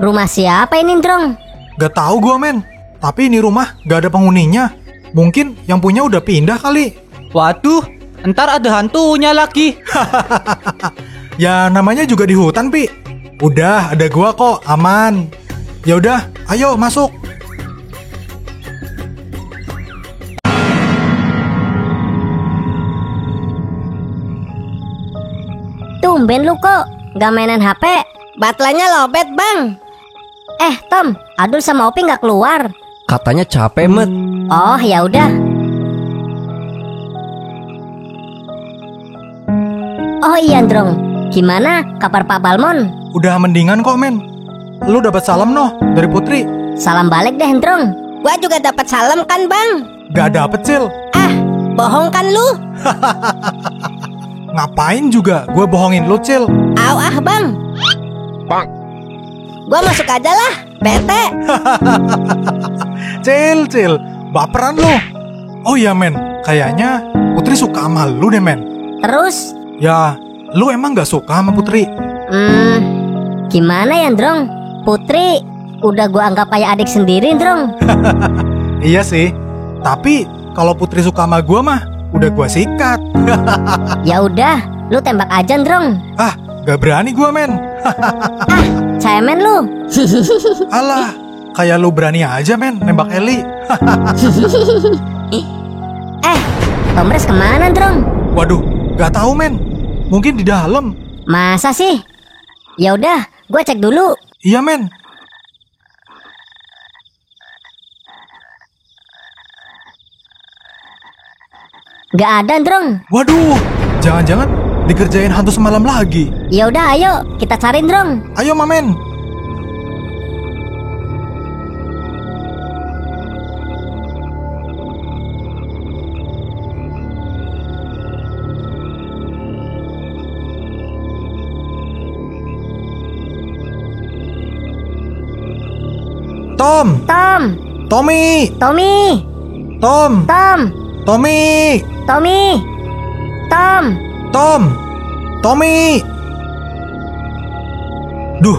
Rumah siapa ini, Drong? Gak tahu gua, men. Tapi ini rumah gak ada penghuninya. Mungkin yang punya udah pindah kali. Waduh, ntar ada hantunya lagi. Ya namanya juga di hutan, Pi. Udah, ada gua kok, aman. Ya udah, ayo masuk. Tumben lu kok gak mainan HP. Baterainya lobet, Bang. Tom, Adul sama Opi nggak keluar. Katanya capek, Mat. Oh, ya udah. Oh iya, Drong. Gimana kabar Pak Balmon? Udah mendingan kok, men. Lu dapat salam noh dari Putri. Salam balik deh, Drong. Gua juga dapat salam kan, Bang? Gak dapet, Cil. Bohong kan lu? Ngapain juga gue bohongin lu, Cil? Bang. Gua masuk aja lah, bete. Cil, baperan lu. Oh iya, men, kayaknya Putri suka sama lu deh, men. Terus? Ya, lu emang gak suka sama Putri? Gimana ya, Drong? Putri udah gua anggap kayak adik sendiri, Drong. Iya sih, tapi kalau Putri suka sama gua mah udah gua sikat. Ya udah, lu tembak aja, Drong. Gak berani gua, men. Cemen lu. Alah, kayak lu berani aja, men, nembak Eli. Tomres kemana, Drong? Waduh, gak tahu, men. Mungkin di dalam. Masa sih? Ya udah, gua cek dulu. Iya, men. Gak ada, Drong. Waduh, jangan-jangan dikerjain hantu semalam lagi. Ya udah, ayo kita cari, Drong. Ayo, Mamen. Tom. Tommy. Tommy. Tom. Tommy. Duh,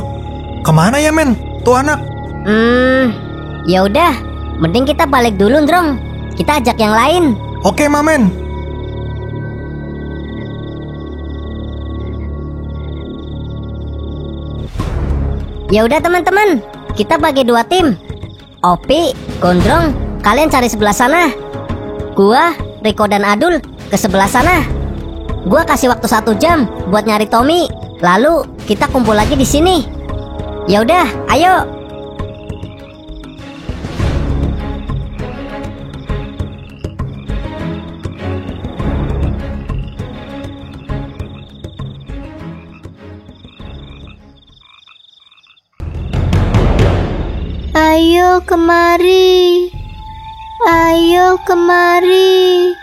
kemana ya, men? Tuh anak. Ya udah, mending kita balik dulu, Drong. Kita ajak yang lain. Oke, Mamen. Ya udah, teman-teman, kita bagi 2 tim. Opi, Gondrong, kalian cari sebelah sana. Gua, Riko dan Adul ke sebelah sana. Gua kasih waktu 1 jam buat nyari Tommy. Lalu kita kumpul lagi di sini. Ya udah, ayo. Ayo kemari. Ayo kemari.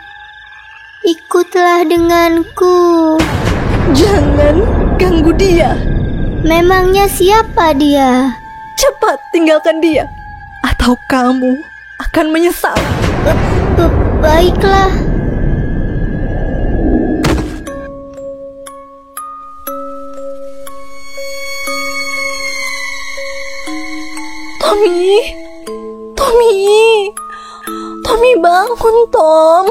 Ikutlah denganku. Jangan ganggu dia. Memangnya siapa dia? Cepat tinggalkan dia, atau kamu akan menyesal. Baiklah. Tommy bangun, Tom.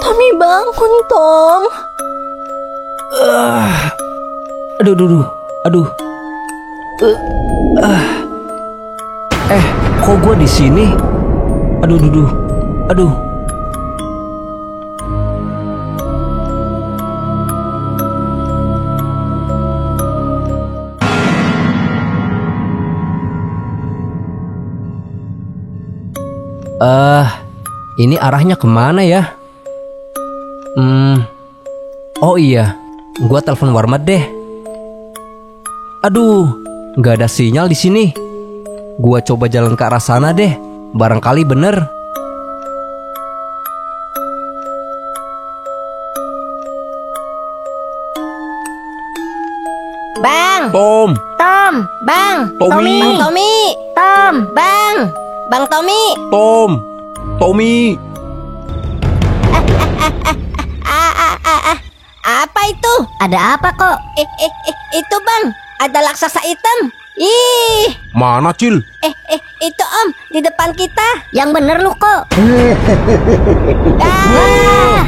Tommy bangun, Tom. Aduh. Kok gua di sini? Aduh. Ini arahnya kemana ya? Oh iya, gua telepon Warmat deh. Aduh, nggak ada sinyal di sini. Gua coba jalan ke arah sana deh, barangkali bener. Bang, Tom, Bang, Tommy. Bang Tommy, Bang Tommy. Tommy. Apa itu? Ada apa kok? Itu Bang, ada raksasa hitam. Ih, Mana, Cil? itu Om, di depan kita. Yang bener lu kok. Ah!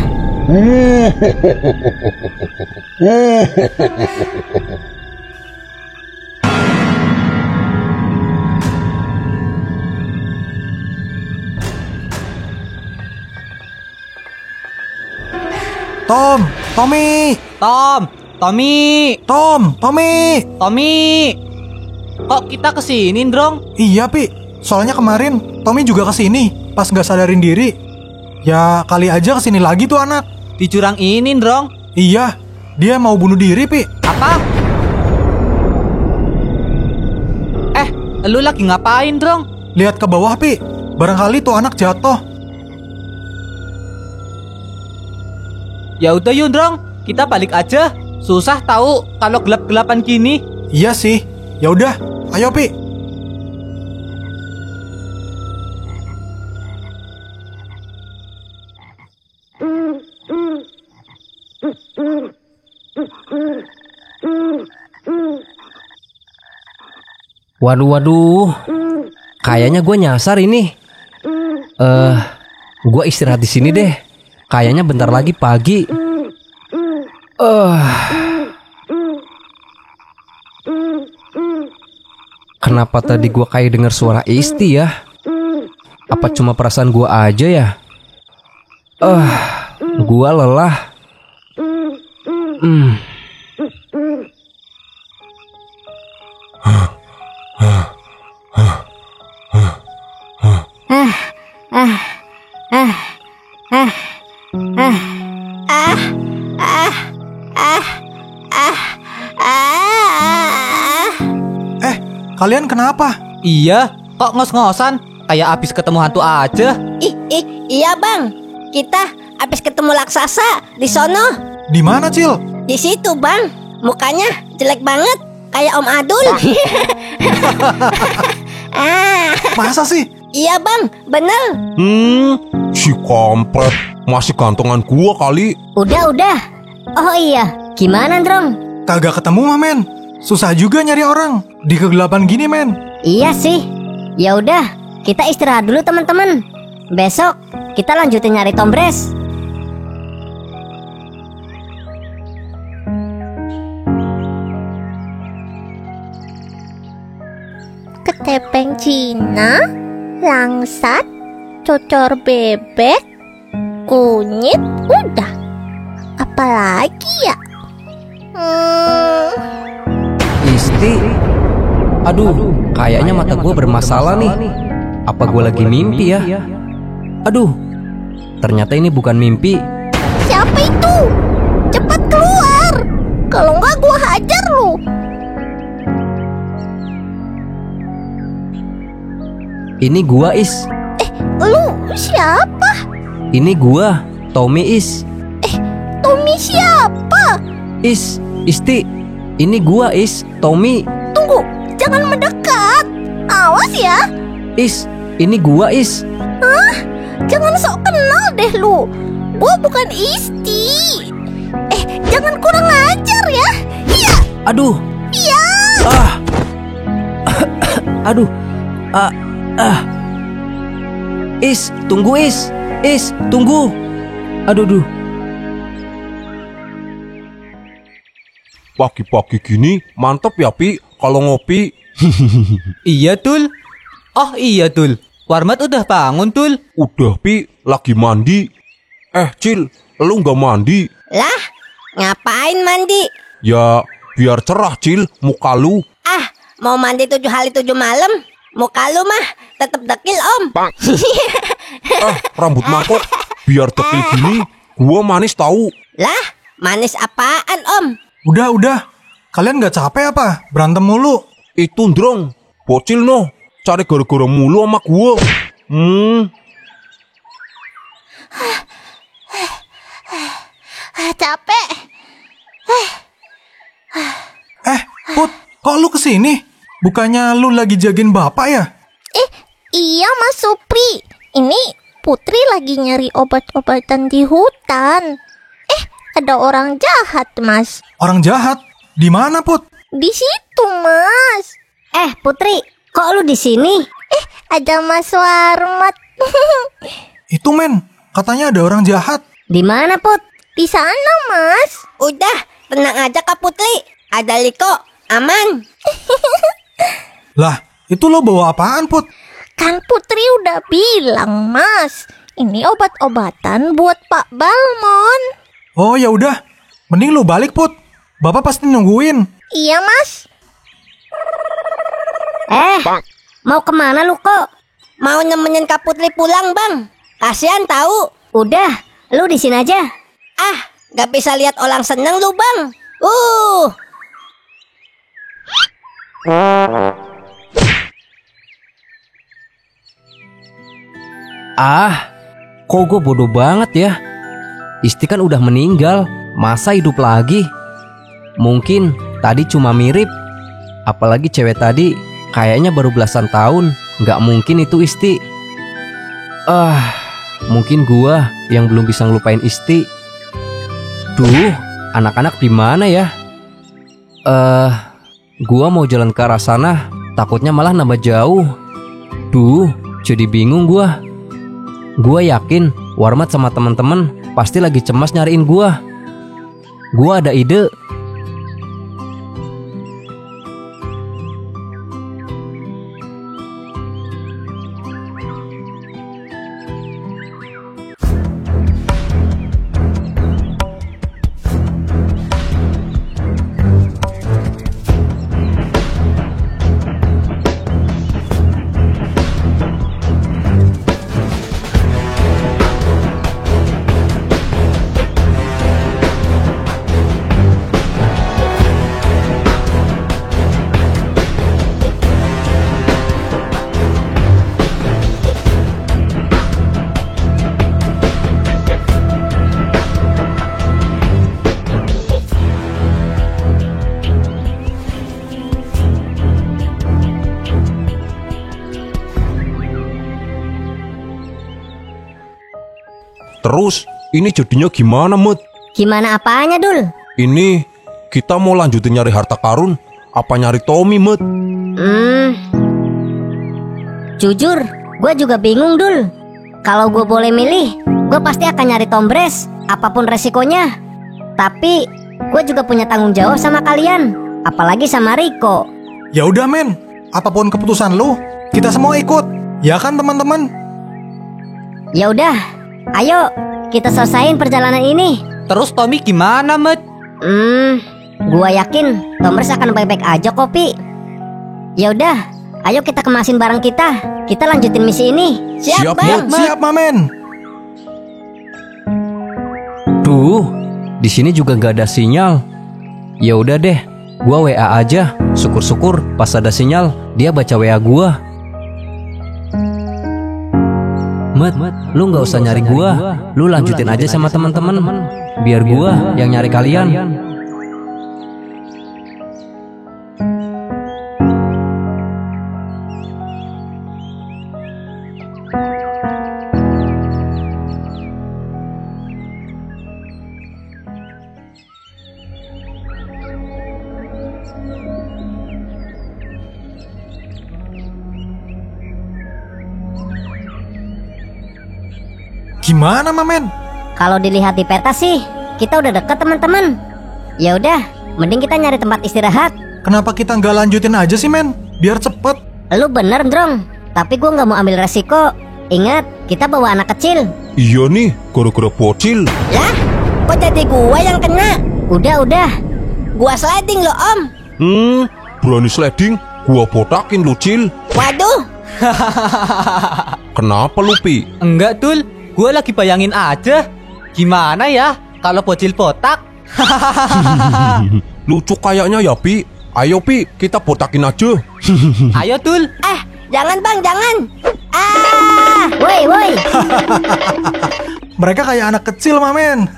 Tommy. Kok kita kesini, Drong? Iya, Pi. Soalnya kemarin Tommy juga kesini pas nggak sadarin diri. Ya kali aja kesini lagi tuh anak. Di jurang ini, Drong. Iya, dia mau bunuh diri, Pi. Apa? Lu lagi ngapain, Drong? Lihat ke bawah, Pi. Barangkali tuh anak jatuh. Ya udah yuk, Drong. Kita balik aja. Susah tahu kalau gelap-gelapan gini. Iya sih. Ya udah, ayo, Pi. Waduh. Kayaknya gue nyasar ini. Gue istirahat di sini deh. Kayaknya bentar lagi pagi. Kenapa tadi gue kayak dengar suara Isti ya? Apa cuma perasaan gue aja ya? Gue lelah. Kalian kenapa? Iya, kok ngos-ngosan? Kayak abis ketemu hantu aja. Iya Bang, kita habis ketemu raksasa di sono. Di mana, Cil? Di situ Bang, mukanya jelek banget, kayak Om Adul. Masa sih? Iya Bang, bener. Si kampret, masih gantongan gua kali. Udah. Oh iya, gimana Drong? Kagak ketemu mah, men. Susah juga nyari orang di kegelapan gini, men. Iya sih. Ya udah, kita istirahat dulu teman-teman. Besok kita lanjutin nyari Tombres. Ketepeng Cina, langsat, cocor bebek, kunyit, udah. Apalagi ya? Isti. Aduh, kayaknya mata gue bermasalah nih. Apa gue lagi mimpi ya? Aduh, ternyata ini bukan mimpi. Siapa itu? Cepat keluar. Kalau enggak gua hajar lu. Ini gua, Is. Lu siapa? Ini gua, Tommy, Is. Tommy siapa? Is, Isti. Ini gua, Is, Tommy. Tunggu, jangan mendekat. Awas ya. Is, ini gua, Is. Jangan sok kenal deh lu. Gua bukan Isti. Jangan kurang ajar ya. Iya. Aduh. Iya. Aduh. Is, tunggu, Is. Is, tunggu. Aduh. Pagi-pagi gini mantep ya, Pi, kalau ngopi. Iya, Tul. Oh iya, Tul. Warmat udah bangun, Tul. Udah, Pi, lagi mandi. Cil, lu nggak mandi? Lah, ngapain mandi? Ya, biar cerah, Cil, muka lu. Mau mandi 7 hari 7 malam? Muka lu mah tetep dekil, Om. Rambut mangkok, biar dekil gini, gua manis tahu. Lah, manis apaan, Om? Udah. Kalian nggak capek apa? Berantem mulu. Itu ndrong, bocil no, cari gara-gara mulu sama gua. Capek. Put, kok lu kesini? Bukannya lu lagi jagain bapak ya? Iya, Mas Supri. Ini Putri lagi nyari obat-obatan di hutan. Ada orang jahat, Mas. Orang jahat? Di mana, Put? Di situ, Mas. Putri, kok lu di sini? Ada Mas Warmat. Itu, men. Katanya ada orang jahat. Di mana, Put? Di sana, Mas. Udah, tenang aja, Kak Putri. Ada Liko, aman. Lah, itu lo bawa apaan, Put? Kan Putri udah bilang, Mas. Ini obat-obatan buat Pak Balmon. Oh, ya udah. Mending lu balik, Put. Bapak pasti nungguin. Iya, Mas. Mau kemana lu kok? Mau nemenin Kak Putri pulang, Bang. Kasian tahu. Udah, lu di sini aja. Gak bisa lihat orang seneng lu, Bang. Kok gue bodoh banget ya. Isti kan udah meninggal, masa hidup lagi? Mungkin tadi cuma mirip. Apalagi cewek tadi kayaknya baru belasan tahun. Gak mungkin itu Isti. Mungkin gua yang belum bisa ngelupain Isti. Duh, anak-anak di mana ya? Gua mau jalan ke arah sana, takutnya malah nambah jauh. Duh, jadi bingung gua. Gua yakin Warmat sama teman-teman pasti lagi cemas nyariin gua. Gua ada ide. Terus, ini jadinya gimana, Mut? Gimana apanya, Dul? Ini, kita mau lanjutin nyari harta karun, apa nyari Tommy, Mut? Jujur, gue juga bingung, Dul. Kalau gue boleh milih, gue pasti akan nyari Tombres, apapun resikonya. Tapi, gue juga punya tanggung jawab sama kalian, apalagi sama Riko. Ya udah, men. Apapun keputusan lu, kita semua ikut. Ya kan, teman-teman? Ya udah, ayo kita selesain perjalanan ini. Terus Tommy gimana, Met? Gua yakin Tombres akan baik-baik aja, Kopi. Ya udah, ayo kita kemasin barang kita. Kita lanjutin misi ini. Siap, Bang? Siap, Mamen. Duh, di sini juga gak ada sinyal. Ya udah deh, gua WA aja. Syukur-syukur pas ada sinyal, dia baca WA gua. Met, lu nggak usah nyari gua, lu lanjutin aja sama teman-teman. Biar gua yang nyari kalian. Gimana, Mamen? Kalau dilihat di peta sih, kita udah deket teman-teman. Ya udah, mending kita nyari tempat istirahat. Kenapa kita nggak lanjutin aja sih, Men? Biar cepet. Lu bener, Drong. Tapi gua nggak mau ambil resiko. Ingat, kita bawa anak kecil. Iya nih, gara-gara bocil. Lah, kok jadi gua yang kena? Udah. Gua sliding lo, Om. Berani sliding? Gua botakin lu, Cil. Waduh. Kenapa lu, Pi? Enggak, Dul. Gue lagi bayangin aja. Gimana ya kalau bocil botak? Lucu kayaknya ya, Pi. Ayo, Pi, kita botakin aja. Ayo, Dul. Jangan bang, jangan. Woi. Mereka kayak anak kecil, Mamen.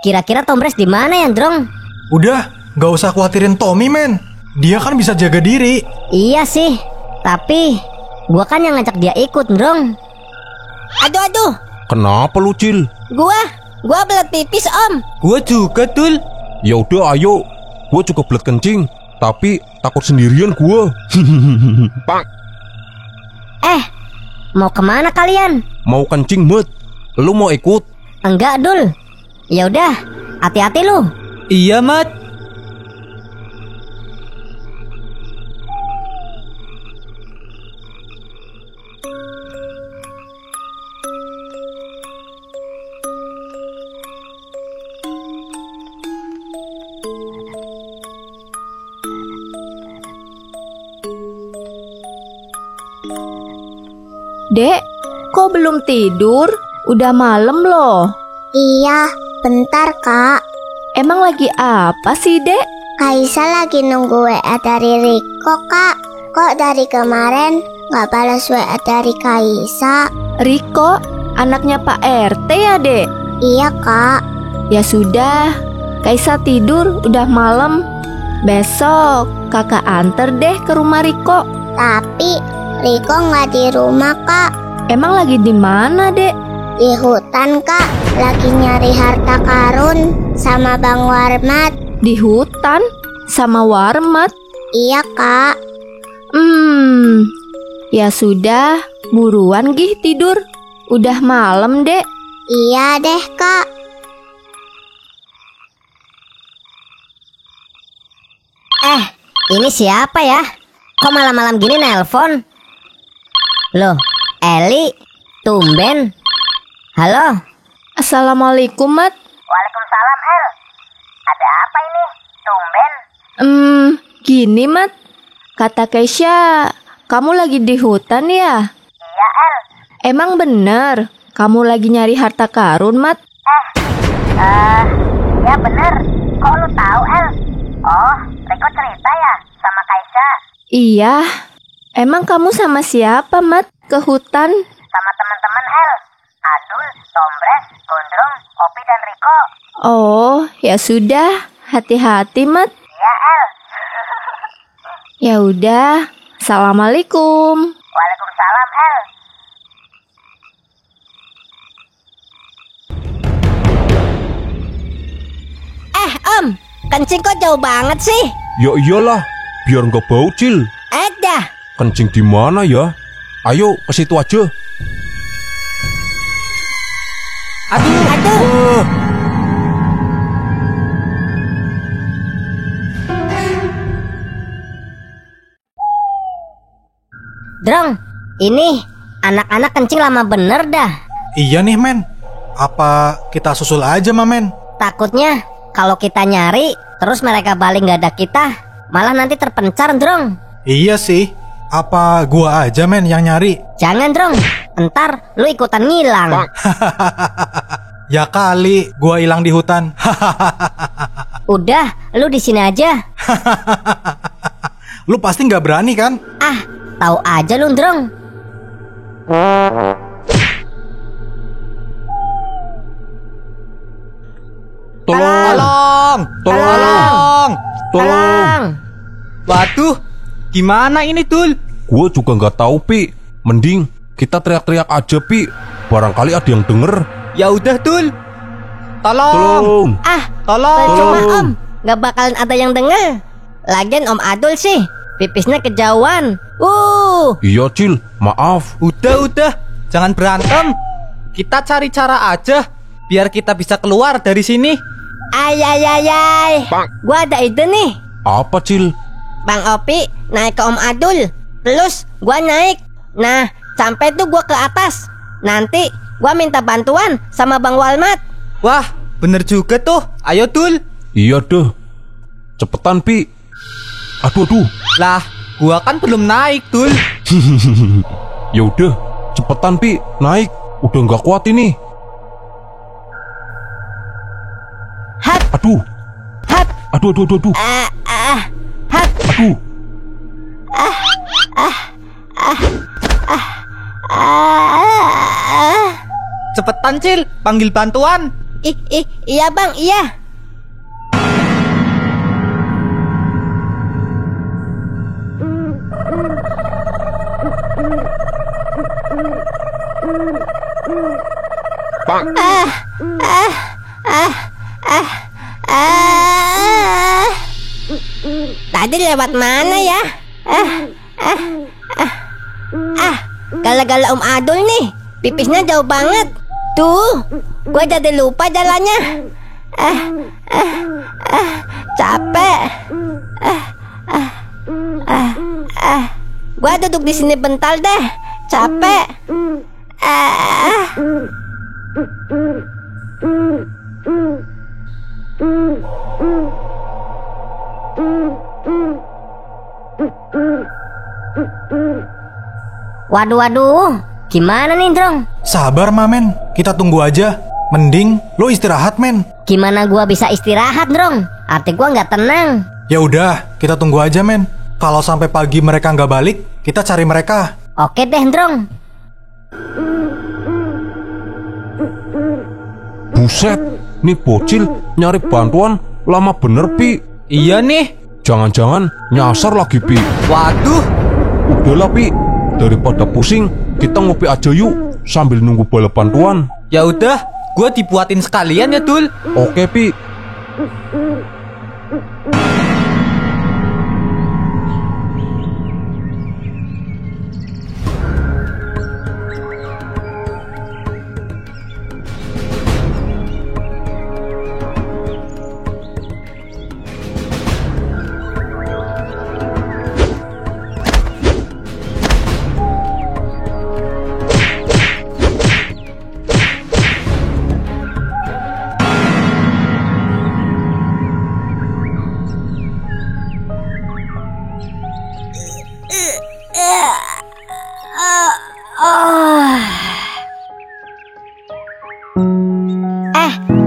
Kira-kira Tombres di mana ya, Drong? Udah, nggak usah khawatirin Tommy, Men. Dia kan bisa jaga diri. Iya sih, tapi gua kan yang ngajak dia ikut, Drong. Aduh. Kenapa lu, Cil? Gua belet pipis, Om. Gue juga, Dul. Ya udah, ayo. Gua juga belet kencing, tapi takut sendirian gua. Pak. Mau kemana kalian? Mau kencing, Met. Lu mau ikut? Enggak, Dul. Ya udah, hati-hati lu. Iya, Mat. Dek, kok belum tidur? Udah malam loh. Iya, bentar Kak. Emang lagi apa sih, Dek? Kaisa lagi nunggu WA dari Riko, Kak. Kok dari kemarin gak balas WA dari Kaisa? Riko, anaknya Pak RT ya, Dek? Iya, Kak. Ya sudah, Kaisa tidur, udah malam. Besok kakak anter deh ke rumah Riko. Tapi Riko gak di rumah, Kak. Emang lagi di mana, Dek? Di hutan, Kak. Lagi nyari harta karun sama Bang Warmat. Di hutan? Sama Warmat? Iya, Kak. Ya sudah, buruan gih tidur. Udah malam, Dek. Iya deh, Kak. Ini siapa ya? Kok malam-malam gini nelpon? Loh, Eli, tumben. Halo. Assalamualaikum, Mat. Waalaikumsalam, El. Ada apa ini? Tumben. Gini, Mat. Kata Keisha, kamu lagi di hutan ya? Iya, El. Emang bener kamu lagi nyari harta karun, Mat? Ya bener. Kok lu tahu, El? Oh, Riko cerita ya sama Kaisa. Iya. Emang kamu sama siapa, Mat, ke hutan? Sama teman-teman, El. Adul, Tombres, Gondrong, Opi, dan Riko. Oh, ya sudah. Hati-hati, Mat. Iya, El. Ya udah. Assalamualaikum. Waalaikumsalam, El. Om, kencing kok jauh banget sih? Ya iyalah, biar nggak bau, Cil. Dah. Kencing di mana ya? Ayo ke situ aja. Aduh. Drong, ini anak-anak kencing lama bener dah. Iya nih, Men. Apa kita susul aja, Mamen? Takutnya kalau kita nyari terus mereka balik gak ada kita, malah nanti terpencar, Drong. Iya sih. Apa gua aja, Men, yang nyari? Jangan, Drong. Entar lu ikutan ngilang. Ya kali, gua hilang di hutan. Udah, lu di sini aja. Lu pasti nggak berani kan? Ah, tahu aja lu, Ndrong. Tolong. Waduh, gimana ini, Dul? Gue juga nggak tahu, Pi. Mending kita teriak-teriak aja, Pi. Barangkali ada yang denger. Ya udah, Dul. Tolong. Percuma Om, nggak bakalan ada yang denger. Lagian Om Adul sih, pipisnya kejauhan. Iya, Cil. Maaf. Udah. Jangan berantem. Kita cari cara aja biar kita bisa keluar dari sini. Ayayayay. Gua ada ide nih. Apa, Cil? Bang Opi naik ke Om Adul, terus gua naik. Nah, sampai tuh gua ke atas. Nanti gua minta bantuan sama Bang Walmat. Wah, bener juga tuh. Ayo, Dul. Iya deh. Cepetan, Pi. Aduh. Lah, gua kan belum naik, Dul. Ya udah, cepetan, Pi. Naik. Udah nggak kuat ini. Aduh. Aduh. Aduh. Cepetan, Cil. Panggil bantuan. Iya Bang, iya. Tadi lewat mana ya? Gala-gala Om Adul nih, pipisnya jauh banget. Tuh, gue jadi lupa jalannya. Capek. Gue duduk di sini bentar deh. Capek. Waduh, gimana nih, Drong? Sabar, Mamen. Kita tunggu aja. Mending lo istirahat, men. Gimana gua bisa istirahat, Drong? Arti gua nggak tenang. Ya udah, kita tunggu aja, men. Kalau sampai pagi mereka nggak balik, kita cari mereka. Oke deh, Drong. Buset, nih bocil nyari bantuan lama bener, Pi. Iya nih. Jangan-jangan nyasar lagi, Pi. Waduh. Udahlah, Pi. Daripada pusing, kita ngopi aja yuk sambil nunggu bala bantuan. Ya udah, gua dibuatin sekalian ya, Dul. Oke, Pi.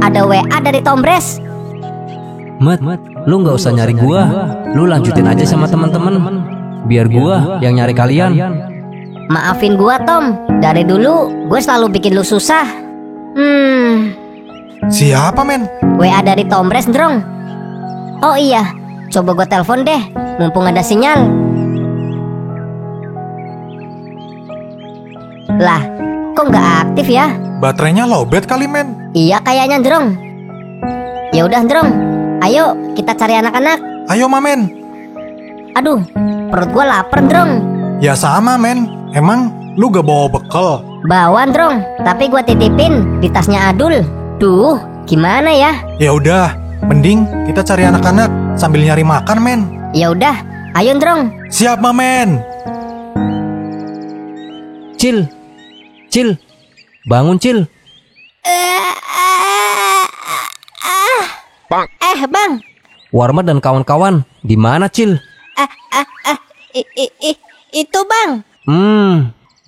Ada WA dari Tombres. Mat, lu nggak usah nyari gua. Lu lanjutin aja sama teman-teman. Biar gua yang nyari kalian. Maafin gua, Tom. Dari dulu gue selalu bikin lu susah. Siapa, men? WA dari Tombres, Drong. Oh iya, coba gua telepon deh, mumpung ada sinyal. Lah, kok nggak aktif ya? Baterainya lowbat kali, men. Iya kayaknya, Drong. Ya udah, Drong. Ayo kita cari anak-anak. Ayo, Mamen. Aduh, perut gua lapar, Drong. Ya sama, men. Emang lu gak bawa bekal? Bawa, Drong. Tapi gua titipin di tasnya Adul. Duh, gimana ya? Ya udah, mending kita cari anak-anak sambil nyari makan, men. Ya udah, ayo, Drong. Siap, Mamen. Cil, bangun, Cil. Bang. Warmat dan kawan-kawan, di mana, Cil? Itu, Bang.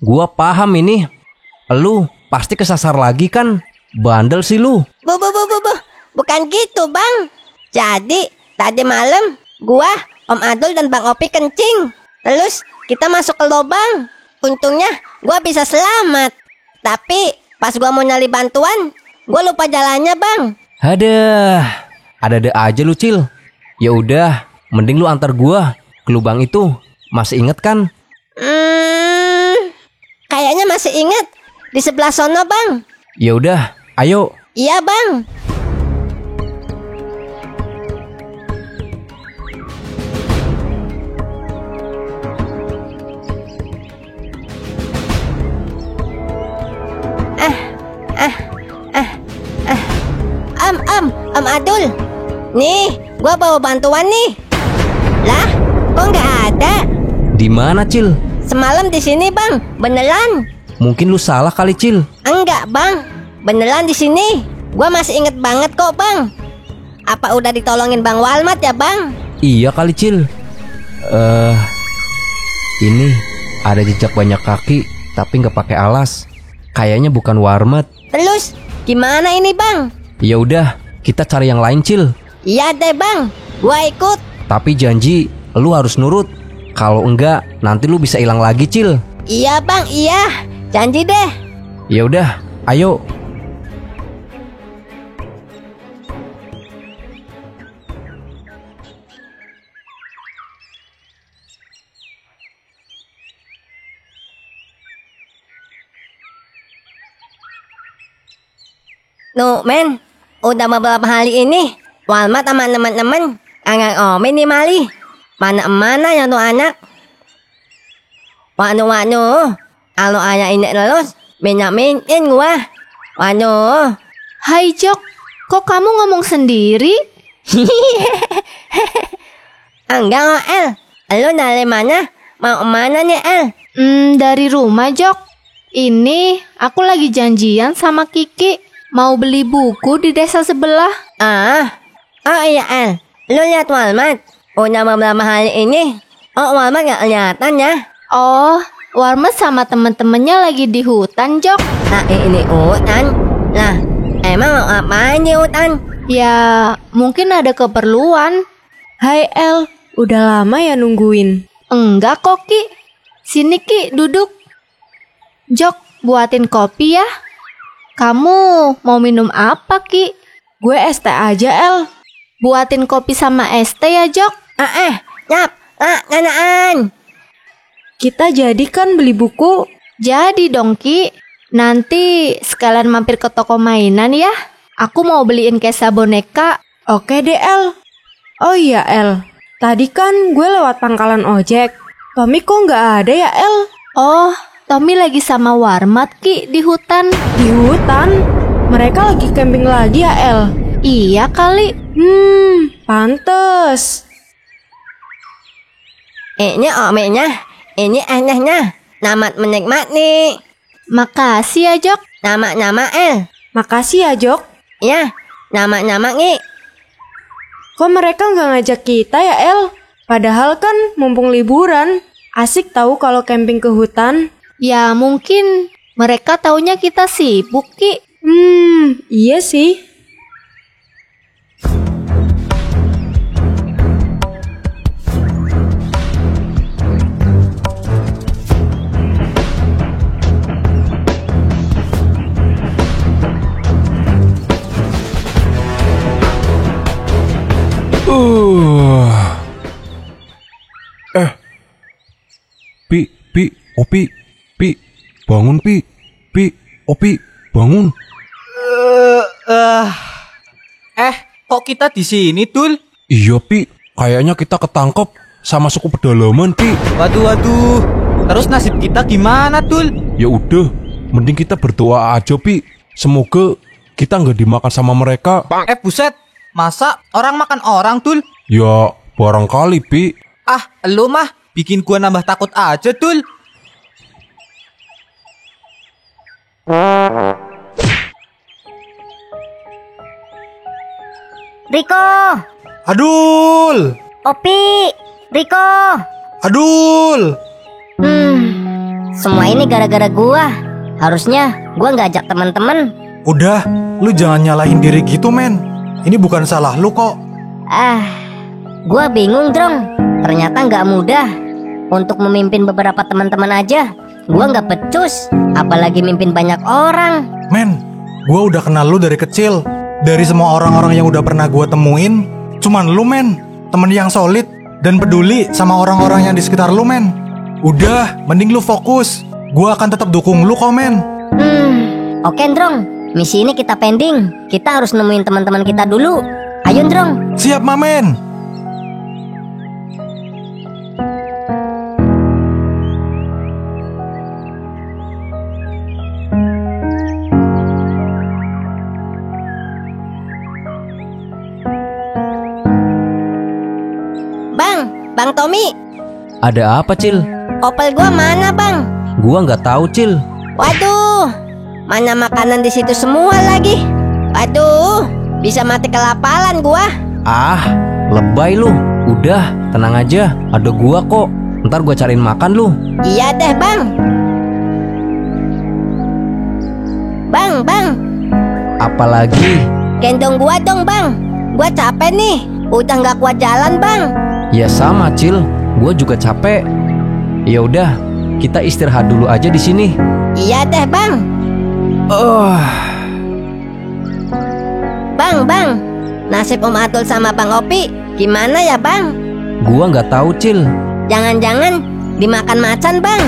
Gua paham ini. Lu pasti kesasar lagi kan? Bandel sih lu. Bukan gitu, Bang. Jadi, tadi malam gua, Om Adul dan Bang Opi kencing. Terus kita masuk ke lubang. Untungnya gua bisa selamat. Tapi pas gua mau nyari bantuan, gua lupa jalannya, Bang. Ada aja lu, Cil. Ya udah, mending lu antar gua ke lubang itu. Masih inget kan? Kayaknya masih inget. Di sebelah sono, Bang. Ya udah, ayo. Iya, Bang. Om Adul. Nih, gua bawa bantuan nih. Lah, kok nggak ada? Di mana, Cil? Semalam di sini, Bang. Beneran. Mungkin lu salah kali, Cil. Enggak, Bang. Beneran di sini. Gua masih inget banget kok, Bang. Apa udah ditolongin Bang Walmat ya, Bang? Iya kali, Cil. Ini ada jejak banyak kaki, tapi nggak pakai alas. Kayaknya bukan Warmat. Terus gimana ini, Bang? Ya udah, kita cari yang lain, Cil. Iya deh, Bang. Gua ikut. Tapi janji, lu harus nurut. Kalau enggak, nanti lu bisa hilang lagi, Cil. Iya, Bang. Iya. Janji deh. Ya udah, ayo. Nuh, men. Udah beberapa hari ini Walmat sama teman-teman kangen Omi nih mali. Mana yang tuh anak? Wanu. Kalau ayah ini terus minyamin gua. Wanu. Hai Jok, kok kamu ngomong sendiri? Enggak kok, El. Lu dari mana? Mau mana nih, El? Dari rumah, Jok. Ini aku lagi janjian sama Kiki. Mau beli buku di desa sebelah. Oh iya, El. Lu lihat Walmat? Udah beberapa hari ini. Oh, Walmat gak kelihatan ya? Oh, Walmat sama temen-temennya lagi di hutan, Jok. Nah, ini hutan. Nah, emang mau ngapain di hutan? Ya, mungkin ada keperluan. Hai El, udah lama ya nungguin? Enggak kok, Ki. Sini, Ki, duduk. Jok, buatin kopi ya. Kamu mau minum apa, Ki? Gue es teh aja, El. Buatin kopi sama es teh ya, Jok. Yap, kanaan. Kita jadi kan beli buku? Jadi dong, Ki. Nanti sekalian mampir ke toko mainan ya. Aku mau beliin Kesa boneka. Oke deh, El. Oh iya, El. Tadi kan gue lewat pangkalan ojek. Tommy kok nggak ada ya, El? Oh, Tommy lagi sama Warmat, Ki, di hutan. Di hutan? Mereka lagi camping lagi ya, El? Iya kali. Pantes. Ini omenya, ini anehnya. Namat menikmati. Makasih ya, Jok. Nama El. Makasih ya, Jok. Ya, nama Ngi. Kok mereka nggak ngajak kita ya, El? Padahal kan mumpung liburan. Asik tahu kalau camping ke hutan. Ya mungkin mereka taunya kita sibuk, Ki. Iya sih. Pi, bangun Pi, Opi, bangun. Kok kita di sini, Dul? Iya Pi, kayaknya kita ketangkep sama suku pedalaman Pi. Waduh, terus nasib kita gimana, Dul? Ya udah, mending kita berdoa aja Pi. Semoga kita nggak dimakan sama mereka. Buset, masa orang makan orang, Dul? Ya, barangkali Pi. Lu mah bikin gua nambah takut aja, Dul. Riko, Adul, Opi, Riko. Adul. Semua ini gara-gara gua. Harusnya gua nggak ajak teman-teman. Udah, lu jangan nyalahin diri gitu, men. Ini bukan salah lu kok. Gua bingung, Drong. Ternyata nggak mudah. Untuk memimpin beberapa teman-teman aja, gua nggak becus. Apalagi mimpin banyak orang. Men, gua udah kenal lu dari kecil. Dari semua orang-orang yang udah pernah gua temuin, cuman lu, men, temen yang solid dan peduli sama orang-orang yang di sekitar lu, men. Udah, mending lu fokus. Gua akan tetap dukung lu kok, men. Oke, Drong. Misi ini kita pending. Kita harus nemuin teman-teman kita dulu. Ayo, Drong. Siap, Mamen. Bang Tommy. Ada apa, Cil? Opel gua mana, Bang? Gua nggak tahu, Cil. Waduh, mana makanan di situ semua lagi. Waduh, bisa mati kelaparan gua. Lebay lu. Udah, tenang aja. Ada gua kok. Ntar gua cariin makan lu. Iya deh, Bang. Bang. Apalagi? Gendong gua dong, Bang. Gua capek nih. Udah nggak kuat jalan, Bang. Ya sama, Cil. Gua juga capek. Ya udah, kita istirahat dulu aja di sini. Iya deh, Bang. Bang. Nasib Om Adul sama Bang Opi gimana ya, Bang? Gua nggak tahu, Cil. Jangan-jangan dimakan macan, Bang?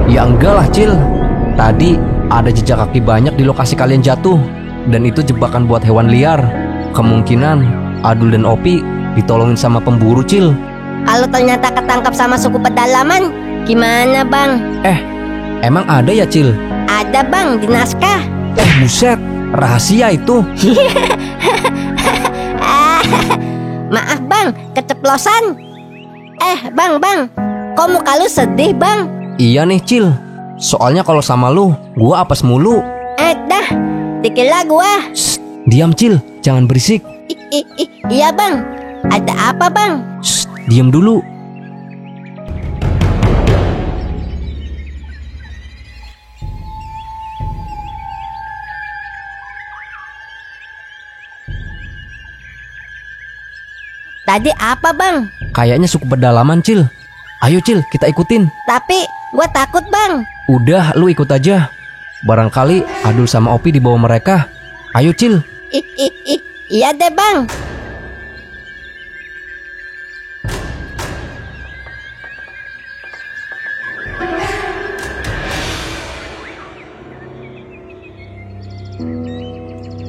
Ya enggak lah, Cil. Tadi ada jejak kaki banyak di lokasi kalian jatuh. Dan itu jebakan buat hewan liar. Kemungkinan Adul dan Opi ditolongin sama pemburu, Cil. Kalau ternyata ketangkap sama suku pedalaman, gimana, Bang? Emang ada ya, Cil? Ada, Bang, di naskah. Buset, rahasia itu. Maaf, Bang, keceplosan. Bang, kok muka lu sedih, Bang? Iya nih, Cil. Soalnya kalau sama lu, gua apes mulu. Dah, dikira gua. Diam, Cil, jangan berisik. Iya, Bang. Ada apa, Bang? Diam dulu. Tadi apa, Bang? Kayaknya suku pedalaman, Cil. Ayo, Cil, kita ikutin. Tapi gua takut, Bang. Udah, lu ikut aja. Barangkali Adul sama Opi dibawa mereka. Ayo, Cil. Iya deh, Bang.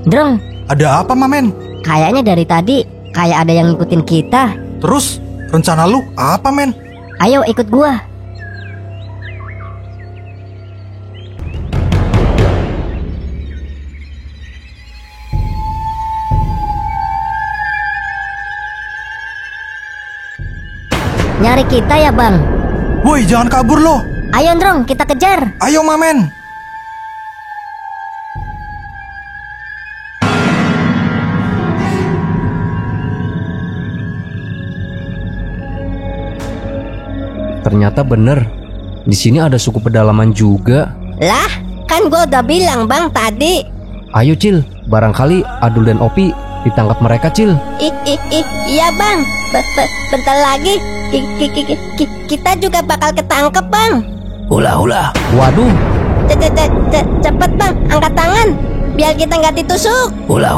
Drong. Ada apa, Mamen? Kayaknya dari tadi kayak ada yang ngikutin kita. Terus, rencana lu apa, men? Ayo ikut gua. Nyari kita ya, Bang? Woi, jangan kabur lo. Ayo, Drong, kita kejar. Ayo, Mamen. Ternyata bener. Di sini ada suku pedalaman juga. Lah, kan gua udah bilang, Bang, tadi. Ayo, Cil. Barangkali Adul dan Opi ditangkap mereka, Cil. Iya, Bang. Bentar lagi kita juga bakal ketangkep, Bang. Hula. Waduh. Cepet, Bang, angkat tangan biar kita nggak ditusuk. Hula.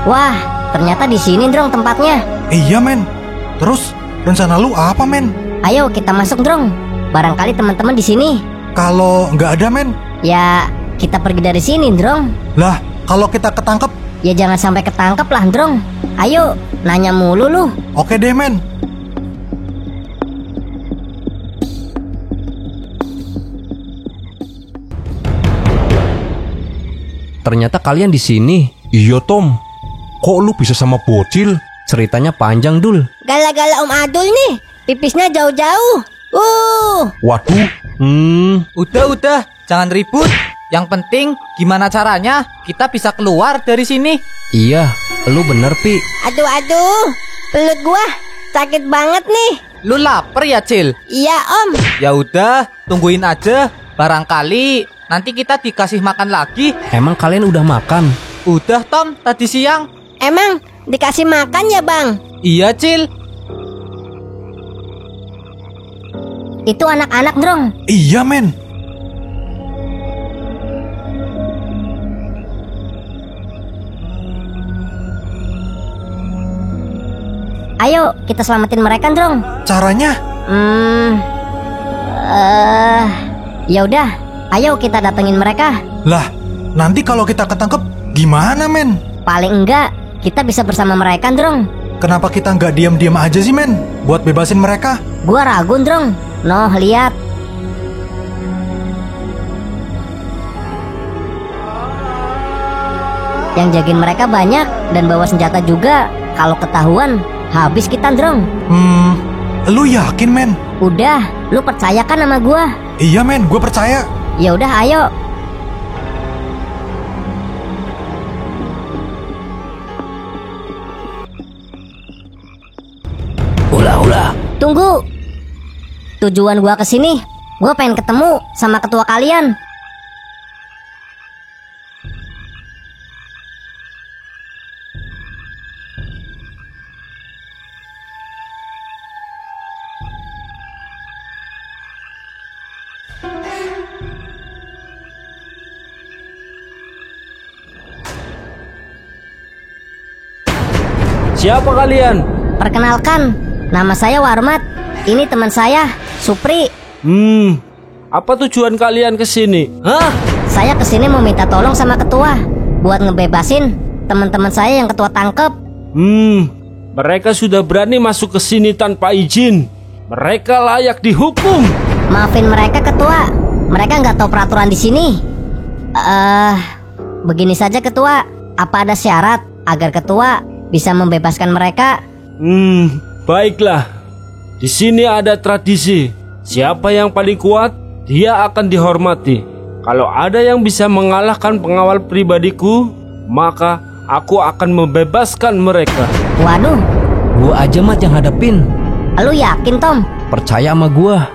Wah, ternyata di sini, Drong, tempatnya. Iya, men. Terus rencana lu apa, men? Ayo kita masuk, Drong. Barangkali teman-teman di sini. Kalau nggak ada, men? Ya, kita pergi dari sini, Drong. Lah, kalau kita ketangkep? Ya jangan sampai ketangkep lah, Drong. Ayo, nanya mulu lu. Oke deh, men. Ternyata kalian di sini. Iya, Tom. Kok lu bisa sama bocil? Ceritanya panjang, Dul. Gala-gala Om Adul nih, pipisnya jauh-jauh. Waduh. Udah, jangan ribut. Yang penting gimana caranya kita bisa keluar dari sini. Iya, lu bener, Pi. Aduh, pelut gua sakit banget nih. Lu lapar ya, Cil? Iya om. Ya udah, tungguin aja. Barangkali nanti kita dikasih makan lagi. Emang kalian udah makan? Udah, Tom, tadi siang. Emang dikasih makan ya bang? Iya, Cil. Itu anak-anak, Drong. Iya, men. Ayo, kita selamatin mereka, Drong. Caranya? Ya udah, ayo kita datengin mereka. Lah, nanti kalau kita ketangkep gimana, men? Paling enggak, kita bisa bersama mereka, Drong. Kenapa kita nggak diam-diam aja sih, men? Buat bebasin mereka. Gua ragu, Drong. Noh, lihat. Yang jagain mereka banyak dan bawa senjata juga. Kalau ketahuan, habis kita, Drong. Lu yakin, men? Udah, lu percaya kan sama gua? Iya, men, gue percaya. Ya udah, ayo. Ulah. Tunggu. Tujuan gua kesini, gua pengen ketemu sama ketua kalian. Siapa kalian? Perkenalkan, nama saya Warmat. Ini teman saya, Supri. Apa tujuan kalian kesini? Hah? Saya kesini mau minta tolong sama ketua buat ngebebasin teman-teman saya yang ketua tangkep. Mereka sudah berani masuk ke sini tanpa izin. Mereka layak dihukum. Maafin mereka, ketua. Mereka nggak tahu peraturan di sini. Begini saja, ketua. Apa ada syarat agar ketua bisa membebaskan mereka? Baiklah. Di sini ada tradisi. Siapa yang paling kuat, dia akan dihormati. Kalau ada yang bisa mengalahkan pengawal pribadiku, maka aku akan membebaskan mereka. Waduh, gua aja Mat yang hadapin. Lu yakin, Tom? Percaya sama gua.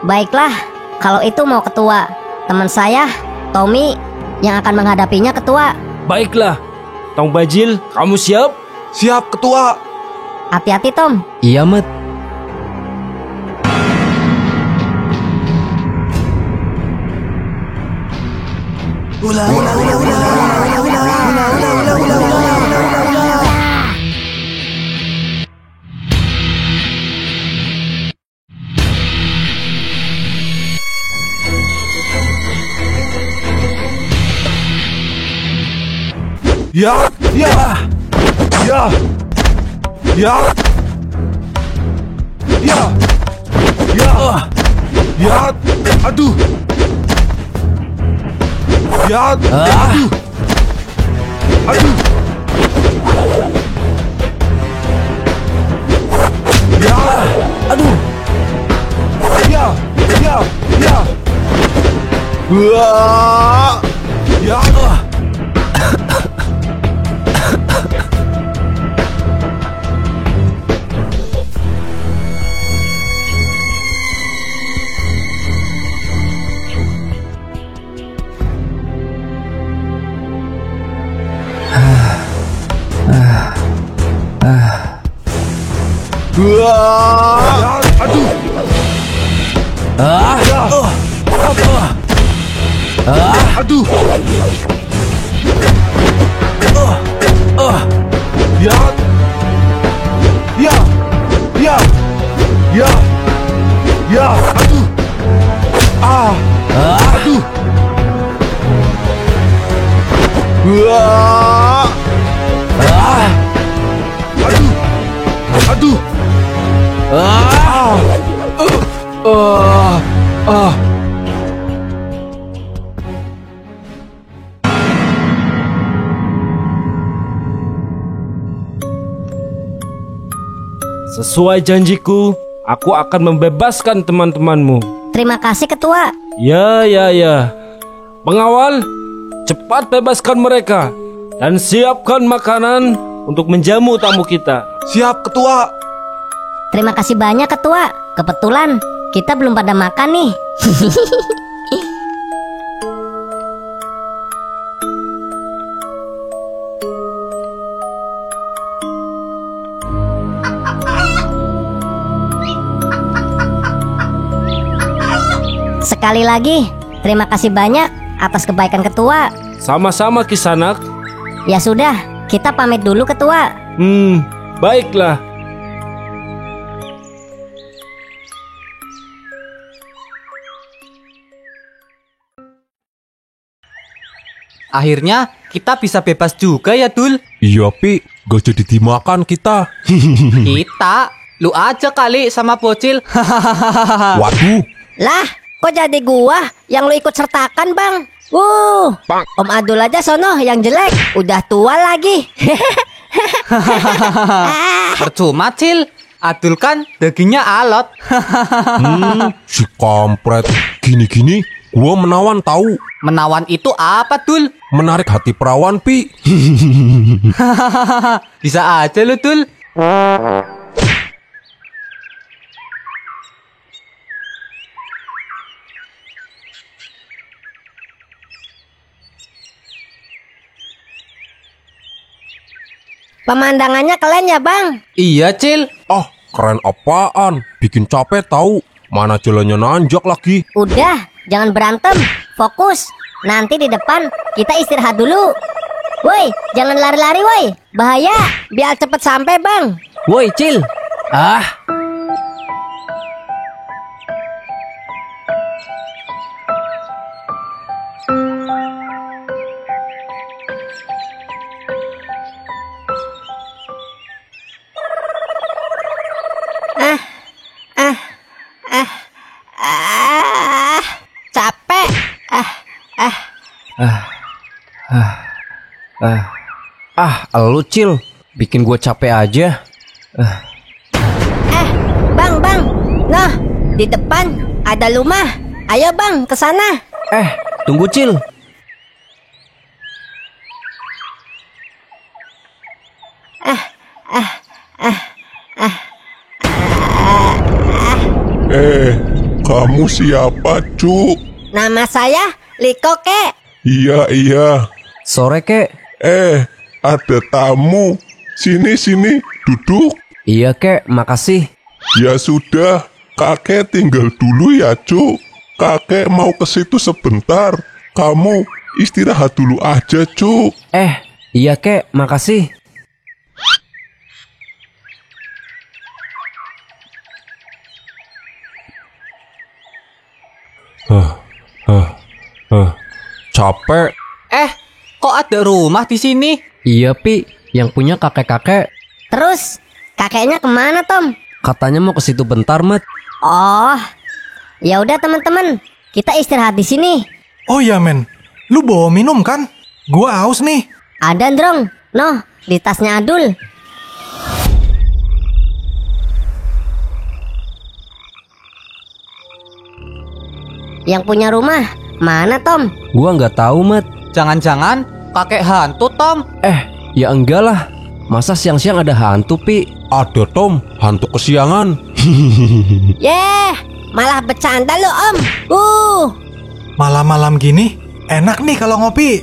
Baiklah, kalau itu mau ketua. Teman saya, Tommy, yang akan menghadapinya, ketua. Baiklah. Tong Bajil, kamu siap? Siap, ketua. Hati-hati, Tom. Iya, Mat. Ya. Aduh. Sesuai janjiku, aku akan membebaskan teman-temanmu. Terima kasih, ketua. Ya. Pengawal, cepat bebaskan mereka dan siapkan makanan untuk menjamu tamu kita. Siap, ketua. Terima kasih banyak ketua. Kebetulan kita belum pada makan nih. Sekali lagi, terima kasih banyak atas kebaikan ketua. Sama-sama Kisanak. Ya sudah, kita pamit dulu ketua. Baiklah. Akhirnya kita bisa bebas juga ya, Dul. Iya, Pi. Gak jadi dimakan kita. Kita? Lu aja kali sama bocil. Waduh. Lah, kok jadi gua yang lu ikut sertakan, Bang? Om Adul aja sono yang jelek, udah tua lagi. Percuma, Cil. Adul kan dagingnya alot. Si kampret. Gini-gini gua menawan tahu. Menawan itu apa, Dul? Menarik hati perawan, Pi. Bisa aja lu, Dul. Pemandangannya keren ya, Bang? Iya, Cil. Keren apaan? Bikin capek tahu. Mana jalannya nanjak lagi. Udah, jangan berantem. Fokus. Nanti di depan kita istirahat dulu. Woi, jangan lari-lari woi. Bahaya. Biar cepet sampai, Bang. Woi, Cil. Capek. Lu Cil, bikin gue capek aja. Bang. Nah, di depan ada rumah. Ayo, Bang, ke sana. Tunggu, Cil. Kamu siapa, Cuk? Nama saya Liko, Kek. Iya. Sore, Kek. Ada tamu. Sini, duduk. Iya, Kek, makasih. Ya sudah, kakek tinggal dulu ya, Cuk. Kakek mau ke situ sebentar. Kamu istirahat dulu aja, Cuk. Iya, Kek, makasih. Capek. Kok ada rumah di sini? Iya, Pi. Yang punya kakek-kakek. Terus, kakeknya kemana, Tom? Katanya mau ke situ bentar, Mat. Oh, ya udah teman-teman. Kita istirahat di sini. Oh ya, men. Lu bawa minum kan? Gua haus nih. Ada, Ndrong. Noh, di tasnya Adul. Yang punya rumah, mana, Tom? Gua nggak tahu, Mat. Jangan-jangan kakek hantu, Tom? Ya enggak lah. Masa siang-siang ada hantu, Pi? Ada, Tom. Hantu kesiangan. Malah bercanda lo, Om. Malam-malam gini, enak nih kalau ngopi.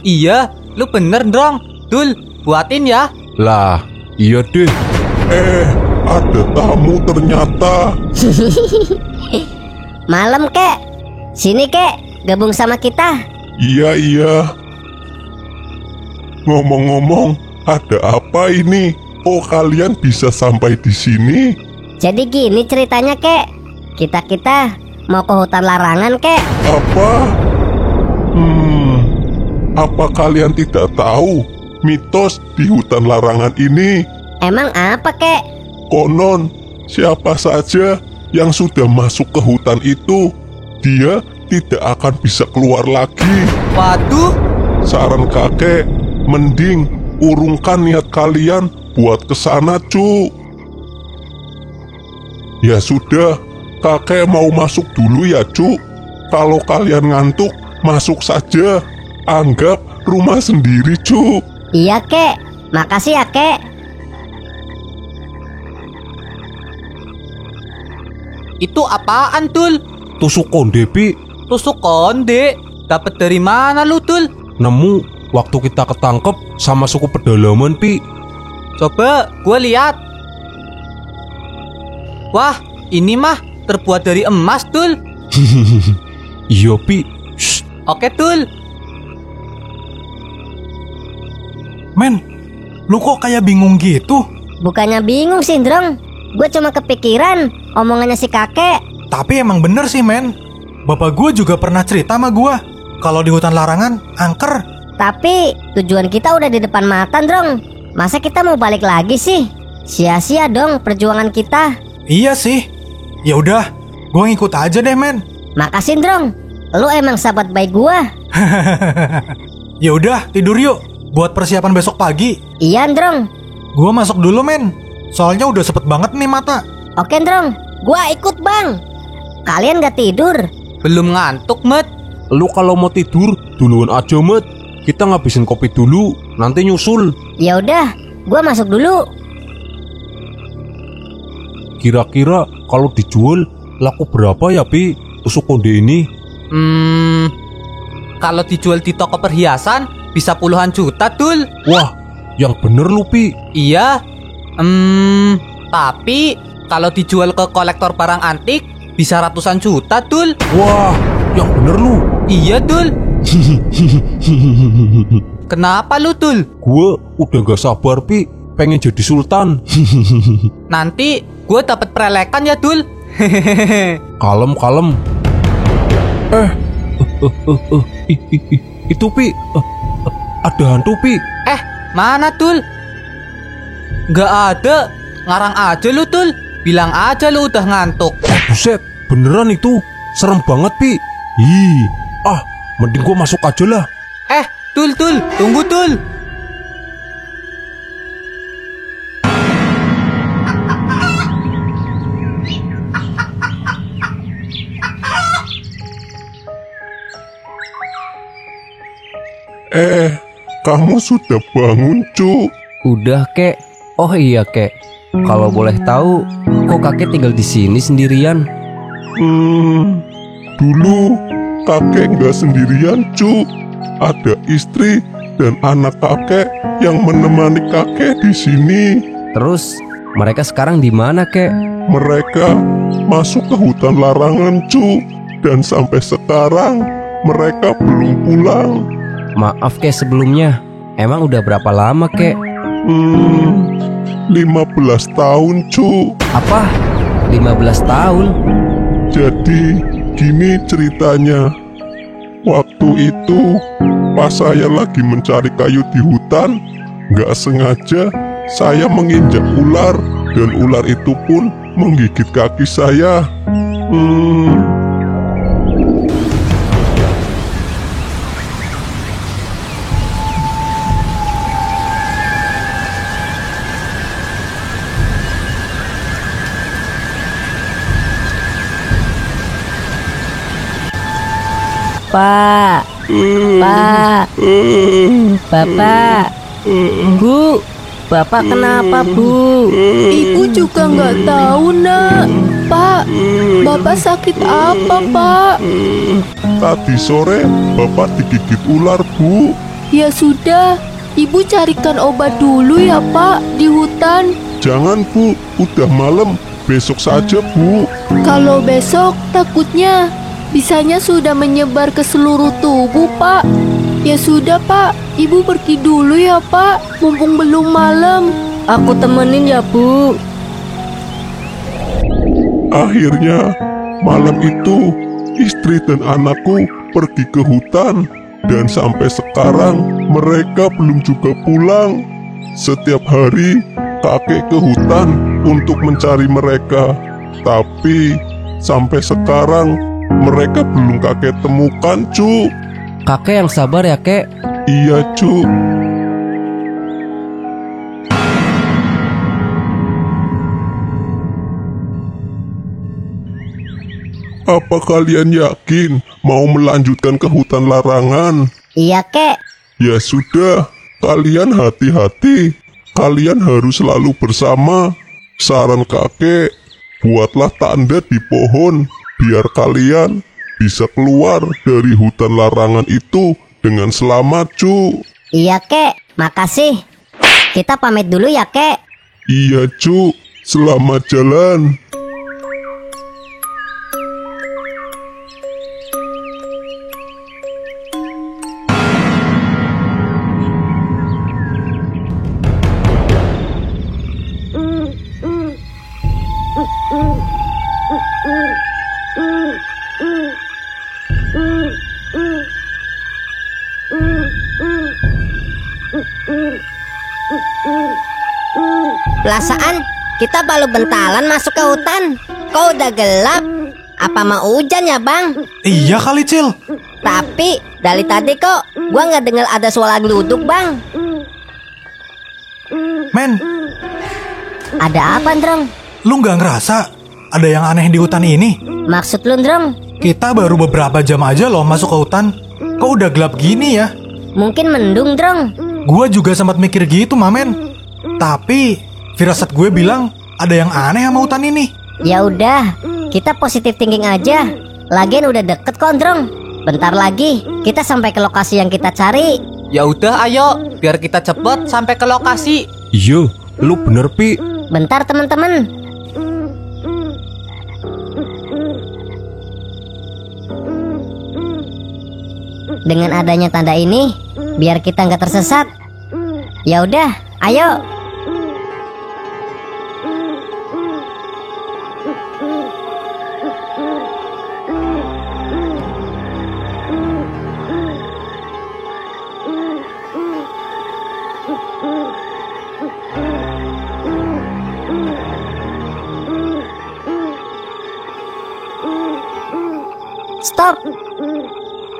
Iya, lu bener, Ndrong. Dul, buatin ya. Lah, iya deh. Ada tamu ternyata. Malam, Kek. Sini, Kek. Gabung sama kita. Iya. Ngomong-ngomong, ada apa ini? Oh, kalian bisa sampai di sini? Jadi gini ceritanya, Kek. Kita mau ke hutan larangan, Kek. Apa? Apa kalian tidak tahu mitos di hutan larangan ini? Emang apa, Kek? Konon, siapa saja yang sudah masuk ke hutan itu, dia tidak akan bisa keluar lagi. Waduh. Saran kakek, mending urungkan niat kalian buat kesana, Cuk. Ya sudah, kakek mau masuk dulu ya, Cuk. Kalau kalian ngantuk, masuk saja. Anggap rumah sendiri, Cuk. Iya, Kek. Makasih ya, Kek. Itu apaan, Tul? Tusuk konde, Pi. Tusuk konde? Dapat dari mana lu, Tul? Nemu waktu kita ketangkep sama suku pedalaman, Pi. Coba gue lihat. Wah, ini mah terbuat dari emas, Tul. Iya, Pi. Shh. Oke, Tul. Men, lu kok kayak bingung gitu? Bukannya bingung sih, Drong. Gue cuma kepikiran omongannya si kakek. Tapi emang bener sih, men. Bapak gue juga pernah cerita sama gue kalau di hutan larangan angker. Tapi tujuan kita udah di depan mata, Drong. Masa kita mau balik lagi sih? Sia-sia dong perjuangan kita. Iya sih. Ya udah, gue ngikut aja deh, men. Makasih, Drong. Lu emang sahabat baik gue. Ya udah, tidur yuk. Buat persiapan besok pagi. Iya, Drong. Gue masuk dulu, men. Soalnya udah sepet banget nih mata. Oke, Drong. Gua ikut, Bang. Kalian gak tidur? Belum ngantuk, Met. Lu kalau mau tidur duluan aja, Met. Kita ngabisin kopi dulu, nanti nyusul. Ya udah, gua masuk dulu. Kira-kira kalau dijual laku berapa ya, Pi? Tusuk konde ini? Kalau dijual di toko perhiasan bisa puluhan juta, Tul. Wah, yang bener lu, Pi. Iya. Tapi kalau dijual ke kolektor barang antik bisa ratusan juta, Tul. Wah, yang bener lu. Iya, Tul. Kenapa lu, Tul? Gue udah gak sabar, Pi. Pengen jadi sultan. Nanti gue dapat prelekan ya, Tul. Kalem. Itu, Pi. Ada hantu, Pi. Mana, Tul? Gak ada. Ngarang aja lu, Tul. Bilang aja lu udah ngantuk. Buset, beneran itu. Serem banget, Pi. Mending gua masuk aja lah. Tul, tunggu, Tul. Kamu sudah bangun, Cuk? Udah, Kek. Oh iya, Kek. Kalau boleh tahu, kok kakek tinggal di sini sendirian? Dulu kakek nggak sendirian, Cuk. Ada istri dan anak kakek yang menemani kakek di sini. Terus mereka sekarang di mana, Kek? Mereka masuk ke hutan larangan, Cuk. Dan sampai sekarang mereka belum pulang. Maaf, Kek, sebelumnya. Emang udah berapa lama, Kek? 15 tahun, Cuk. Apa? 15 tahun? Jadi gini ceritanya. Waktu itu pas saya lagi mencari kayu di hutan, nggak sengaja saya menginjak ular. Dan ular itu pun menggigit kaki saya. Pak, Bapak, Bu, Bapak kenapa, Bu? Ibu juga nggak tahu, Nak. Pak, Bapak sakit apa, Pak? Tadi sore Bapak digigit ular, Bu. Ya sudah, Ibu carikan obat dulu ya, Pak, di hutan. Jangan, Bu, udah malam. Besok saja, Bu. Kalau besok, takutnya bisanya sudah menyebar ke seluruh tubuh, Pak. Ya sudah, Pak. Ibu pergi dulu ya, Pak. Mumpung belum malam. Aku temenin ya, Bu. Akhirnya, malam itu istri dan anakku pergi ke hutan. Dan sampai sekarang mereka belum juga pulang. Setiap hari kakek ke hutan untuk mencari mereka. Tapi sampai sekarang mereka belum kakek temukan, Cuk. Kakek yang sabar ya, Kek. Iya, Cuk. Apa kalian yakin mau melanjutkan ke hutan larangan? Iya, Kek. Ya sudah, kalian hati-hati. Kalian harus selalu bersama. Saran kakek, buatlah tanda di pohon biar kalian bisa keluar dari hutan larangan itu dengan selamat, Cu. Iya, Kek. Makasih. Kita pamit dulu ya, Kek. Iya, Cu. Selamat jalan. Perasaan kita baru bentalan masuk ke hutan. Kok udah gelap? Apa mau hujan ya, Bang? Iya kali, Cil. Tapi dari tadi kok gua nggak dengar ada suara geluduk, Bang. Men, Ada apa, Ndrong? lu nggak ngerasa ada yang aneh di hutan ini? Maksud lu, Ndrong? Kita baru beberapa jam aja loh masuk ke hutan. Kok udah gelap gini ya? Mungkin mendung, Ndrong. Gua juga sempat mikir gitu, Mamen. Tapi firasat gue bilang ada yang aneh sama hutan ini. Ya udah, kita positif thinking aja. Lagian udah deket kok, Ndrong. Bentar lagi kita sampai ke lokasi yang kita cari. Ya udah, ayo, biar kita cepet sampai ke lokasi. Iya, lu bener, Pi. Bentar, teman-teman. Dengan adanya tanda ini, biar kita nggak tersesat. Ya udah, ayo. Stop.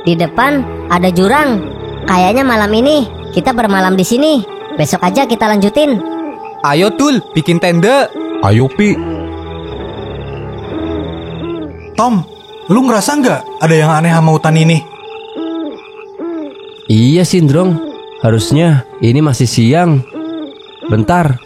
Di depan ada jurang. Kayaknya malam ini kita bermalam di sini. Besok aja kita lanjutin. Ayo, Dul, bikin tenda. Ayo, Pi. Tom, lu ngerasa nggak ada yang aneh sama hutan ini? Iya sih, Ndrong. Harusnya ini masih siang. Bentar.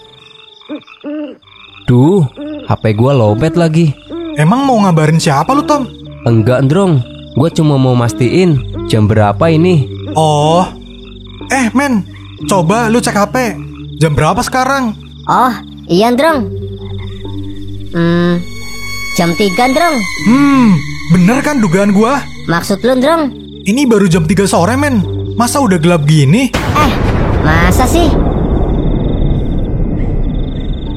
Duh, HP gua lowbat lagi. Emang mau ngabarin siapa lu, Tom? Enggak, Ndrong. Gua cuma mau mastiin jam berapa ini. Oh, men, coba lu cek HP. Jam berapa sekarang? Oh, iya, Ndrong. Jam 3, Ndrong. Bener kan dugaan gua? Maksud lu, Ndrong? Ini baru jam 3 sore, men. Masa udah gelap gini? Masa sih?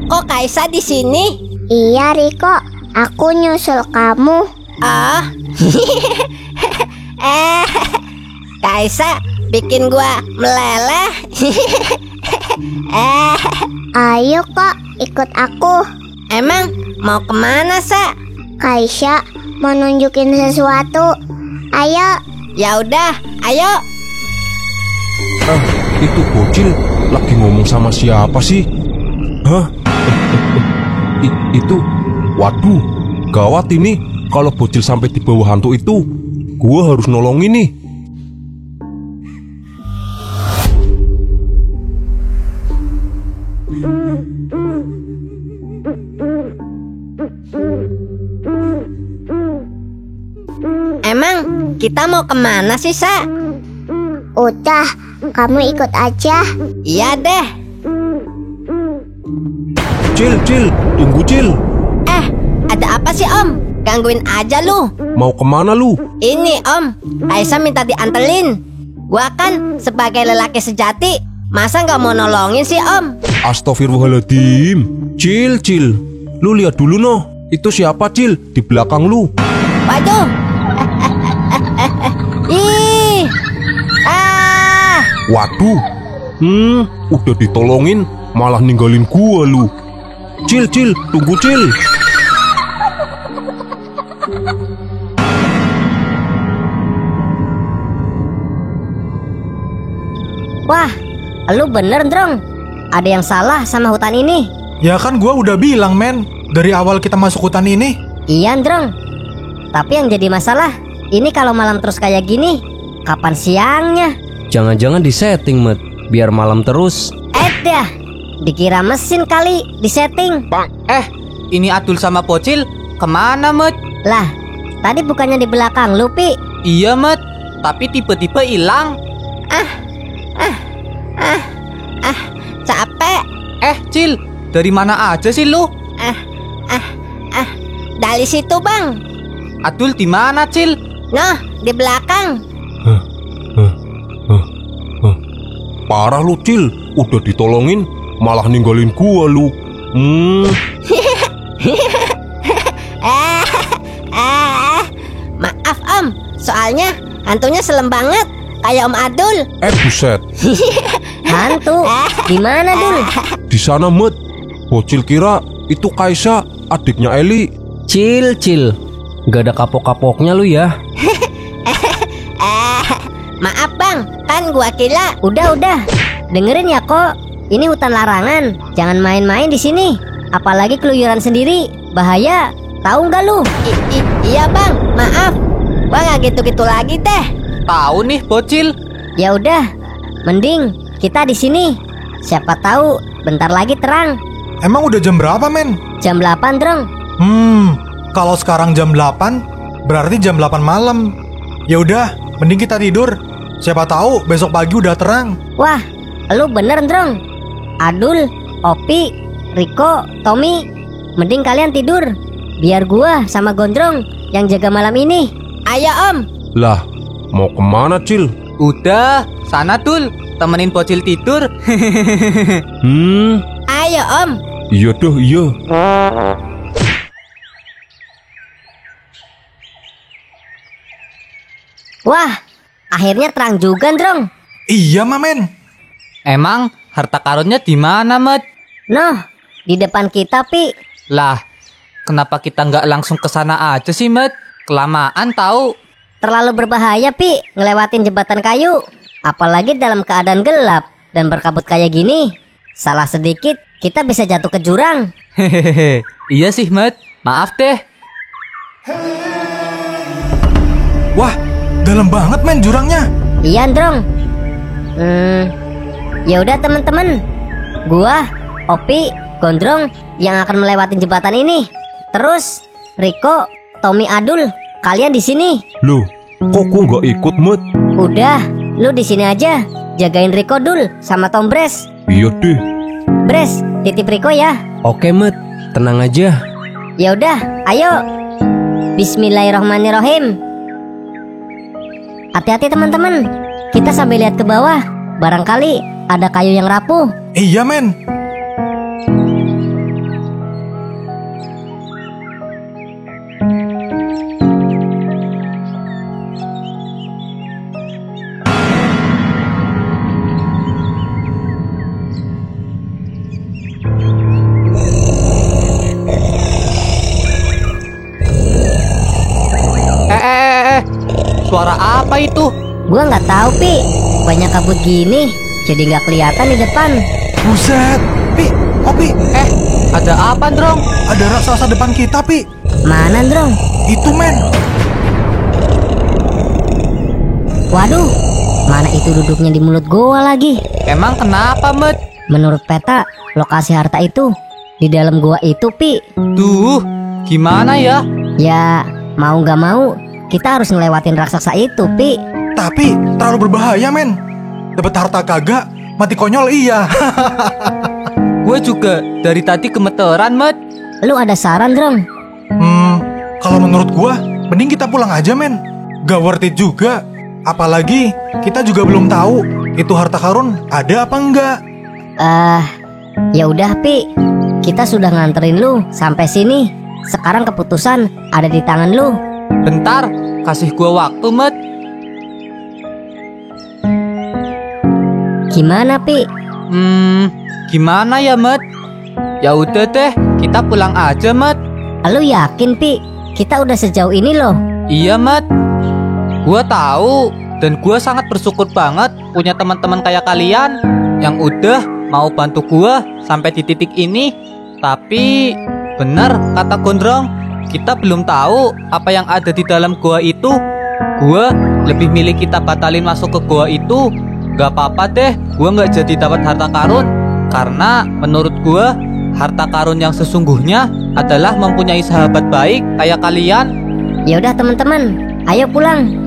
Kok Kaisa di sini? Iya, Riko. Aku nyusul kamu. Ah. Kaisa bikin gua meleleh. Ayo kok, ikut aku. Emang mau kemana, Sa? Kaisa mau nunjukin sesuatu. Ayo. Ya udah, ayo. Itu bocil lagi ngomong sama siapa sih? Hah? Itu, waduh, gawat ini. Kalau bocil sampai di bawah hantu itu, gua harus nolongin nih. Emang kita mau kemana sih, Sa? Udah, kamu ikut aja. Iya deh. Cil, tunggu, Cil. Ada apa sih, Om? Gangguin aja lu. Mau kemana lu? Ini, Om, Aisyah minta diantelin. Gua kan sebagai lelaki sejati, masa nggak mau nolongin sih, Om? Astagfirullahaladzim. Cil, lu lihat dulu noh. Itu siapa, Cil? Di belakang lu. Waduh. Ih. Waduh. Udah ditolongin, malah ninggalin gua lu. Cil, tunggu, Cil. Wah, lu bener, Ndrong. Ada yang salah sama hutan ini. Ya kan gua udah bilang, men. Dari awal kita masuk hutan ini. Iya, Ndrong. Tapi yang jadi masalah, ini kalau malam terus kayak gini, kapan siangnya? Jangan-jangan disetting, Met. Biar malam terus. Dah, dikira mesin kali disetting. ini Adul sama Bocil kemana, Met? Lah, tadi bukannya di belakang lu, Pi? Iya, Met, tapi tiba-tiba hilang. Capek. Cil, dari mana aja sih lu? Dari situ, Bang. Adul di mana, Cil? Nah, di belakang. Parah lu, Cil. Udah ditolongin, malah ninggalin gua lu. Maaf, Om. Soalnya hantunya serem banget. Kayak Om Adul. Buset. Hantu? Di mana, Dul? Di sana, Met. Bocil kira itu Kaisa, adiknya Eli. Cil, gak ada kapok-kapoknya lu ya. Maaf, Bang. Kan gua kira. Udah. Dengerin ya kok. Ini hutan larangan. Jangan main-main di sini. Apalagi keluyuran sendiri. Bahaya. Tahu nggak lu? Iya, Bang. Maaf. Gua nggak gitu-gitu lagi deh. Tahu nih, Bocil. Ya udah. Mending kita di sini. Siapa tahu bentar lagi terang. Emang udah jam berapa, men? Jam 8, Drong. Kalau sekarang jam 8, berarti jam 8 malam. Ya udah, mending kita tidur. Siapa tahu besok pagi udah terang. Wah, lu bener, Drong. Adul, Opi, Riko, Tommy, mending kalian tidur. Biar gua sama Gondrong yang jaga malam ini. Ayo, Om. Lah, mau kemana, Cil? Udah, sana Dul, temenin Bocil tidur. Ayo, Om. Iya dah, iya. Wah, akhirnya terang juga, Drong. Iya, Mamen. Emang harta karunnya di mana, Met? Noh, di depan kita, Pi. Lah, kenapa kita nggak langsung ke sana aja sih, Met? Kelamaan tahu. Terlalu berbahaya, Pi, ngelewatin jembatan kayu. Apalagi dalam keadaan gelap dan berkabut kayak gini. Salah sedikit, kita bisa jatuh ke jurang. Hehehe, iya sih, Met. Maaf deh. Wah, dalam banget, men, jurangnya. Iya, Drong. Ya udah, teman-teman. Gua, Opi, Gondrong yang akan melewati jembatan ini. Terus Riko, Tommy, Adul, kalian di sini. Loh, kok gua nggak ikut, Met? Udah, lu di sini aja. Jagain Riko, Dul, sama Tom Bres. Iya deh. Bres, titip Riko ya. Oke, Met, tenang aja. Ya udah, ayo. Bismillahirrahmanirrahim. Hati-hati, teman-teman. Kita sambil lihat ke bawah. Barangkali ada kayu yang rapuh. Iya, men. Suara apa itu? Gua nggak tahu, Pi. Banyak kabut gini, jadi nggak kelihatan di depan. Buset, Pi, Opi. Ada apa, Drong? Ada raksasa depan kita, Pi. Mana, Drong? Itu, men. Waduh, mana itu duduknya di mulut gua lagi. Emang kenapa, Met? Menurut peta, lokasi harta itu di dalam gua itu, Pi. Duh, gimana ya? Ya, mau nggak mau, kita harus ngelewatin raksasa itu, Pi. Tapi terlalu berbahaya, men. Dapat harta kagak, mati konyol iya. Gue juga dari tadi gemeteran, Met. Lu ada saran, Drong? Kalau menurut gua, mending kita pulang aja, men. Gak worth it juga. Apalagi kita juga belum tahu itu harta karun ada apa enggak. Ya udah, Pi. Kita sudah nganterin lu sampai sini. Sekarang keputusan ada di tangan lu. Bentar, kasih gua waktu, Met. Gimana, Pi? Gimana ya, Met? Ya udah deh, kita pulang aja, Met. Lu yakin, Pi? Kita udah sejauh ini loh. Iya, Met. Gua tahu dan gua sangat bersyukur banget punya teman-teman kayak kalian yang udah mau bantu gua sampai di titik ini. Tapi benar kata Gondrong, kita belum tahu apa yang ada di dalam gua itu. Gua lebih milih kita batalin masuk ke gua itu. Gak apa-apa deh, gua gak jadi dapat harta karun. Karena menurut gua Harta karun yang sesungguhnya adalah mempunyai sahabat baik kayak kalian. Ya udah teman-teman, ayo pulang.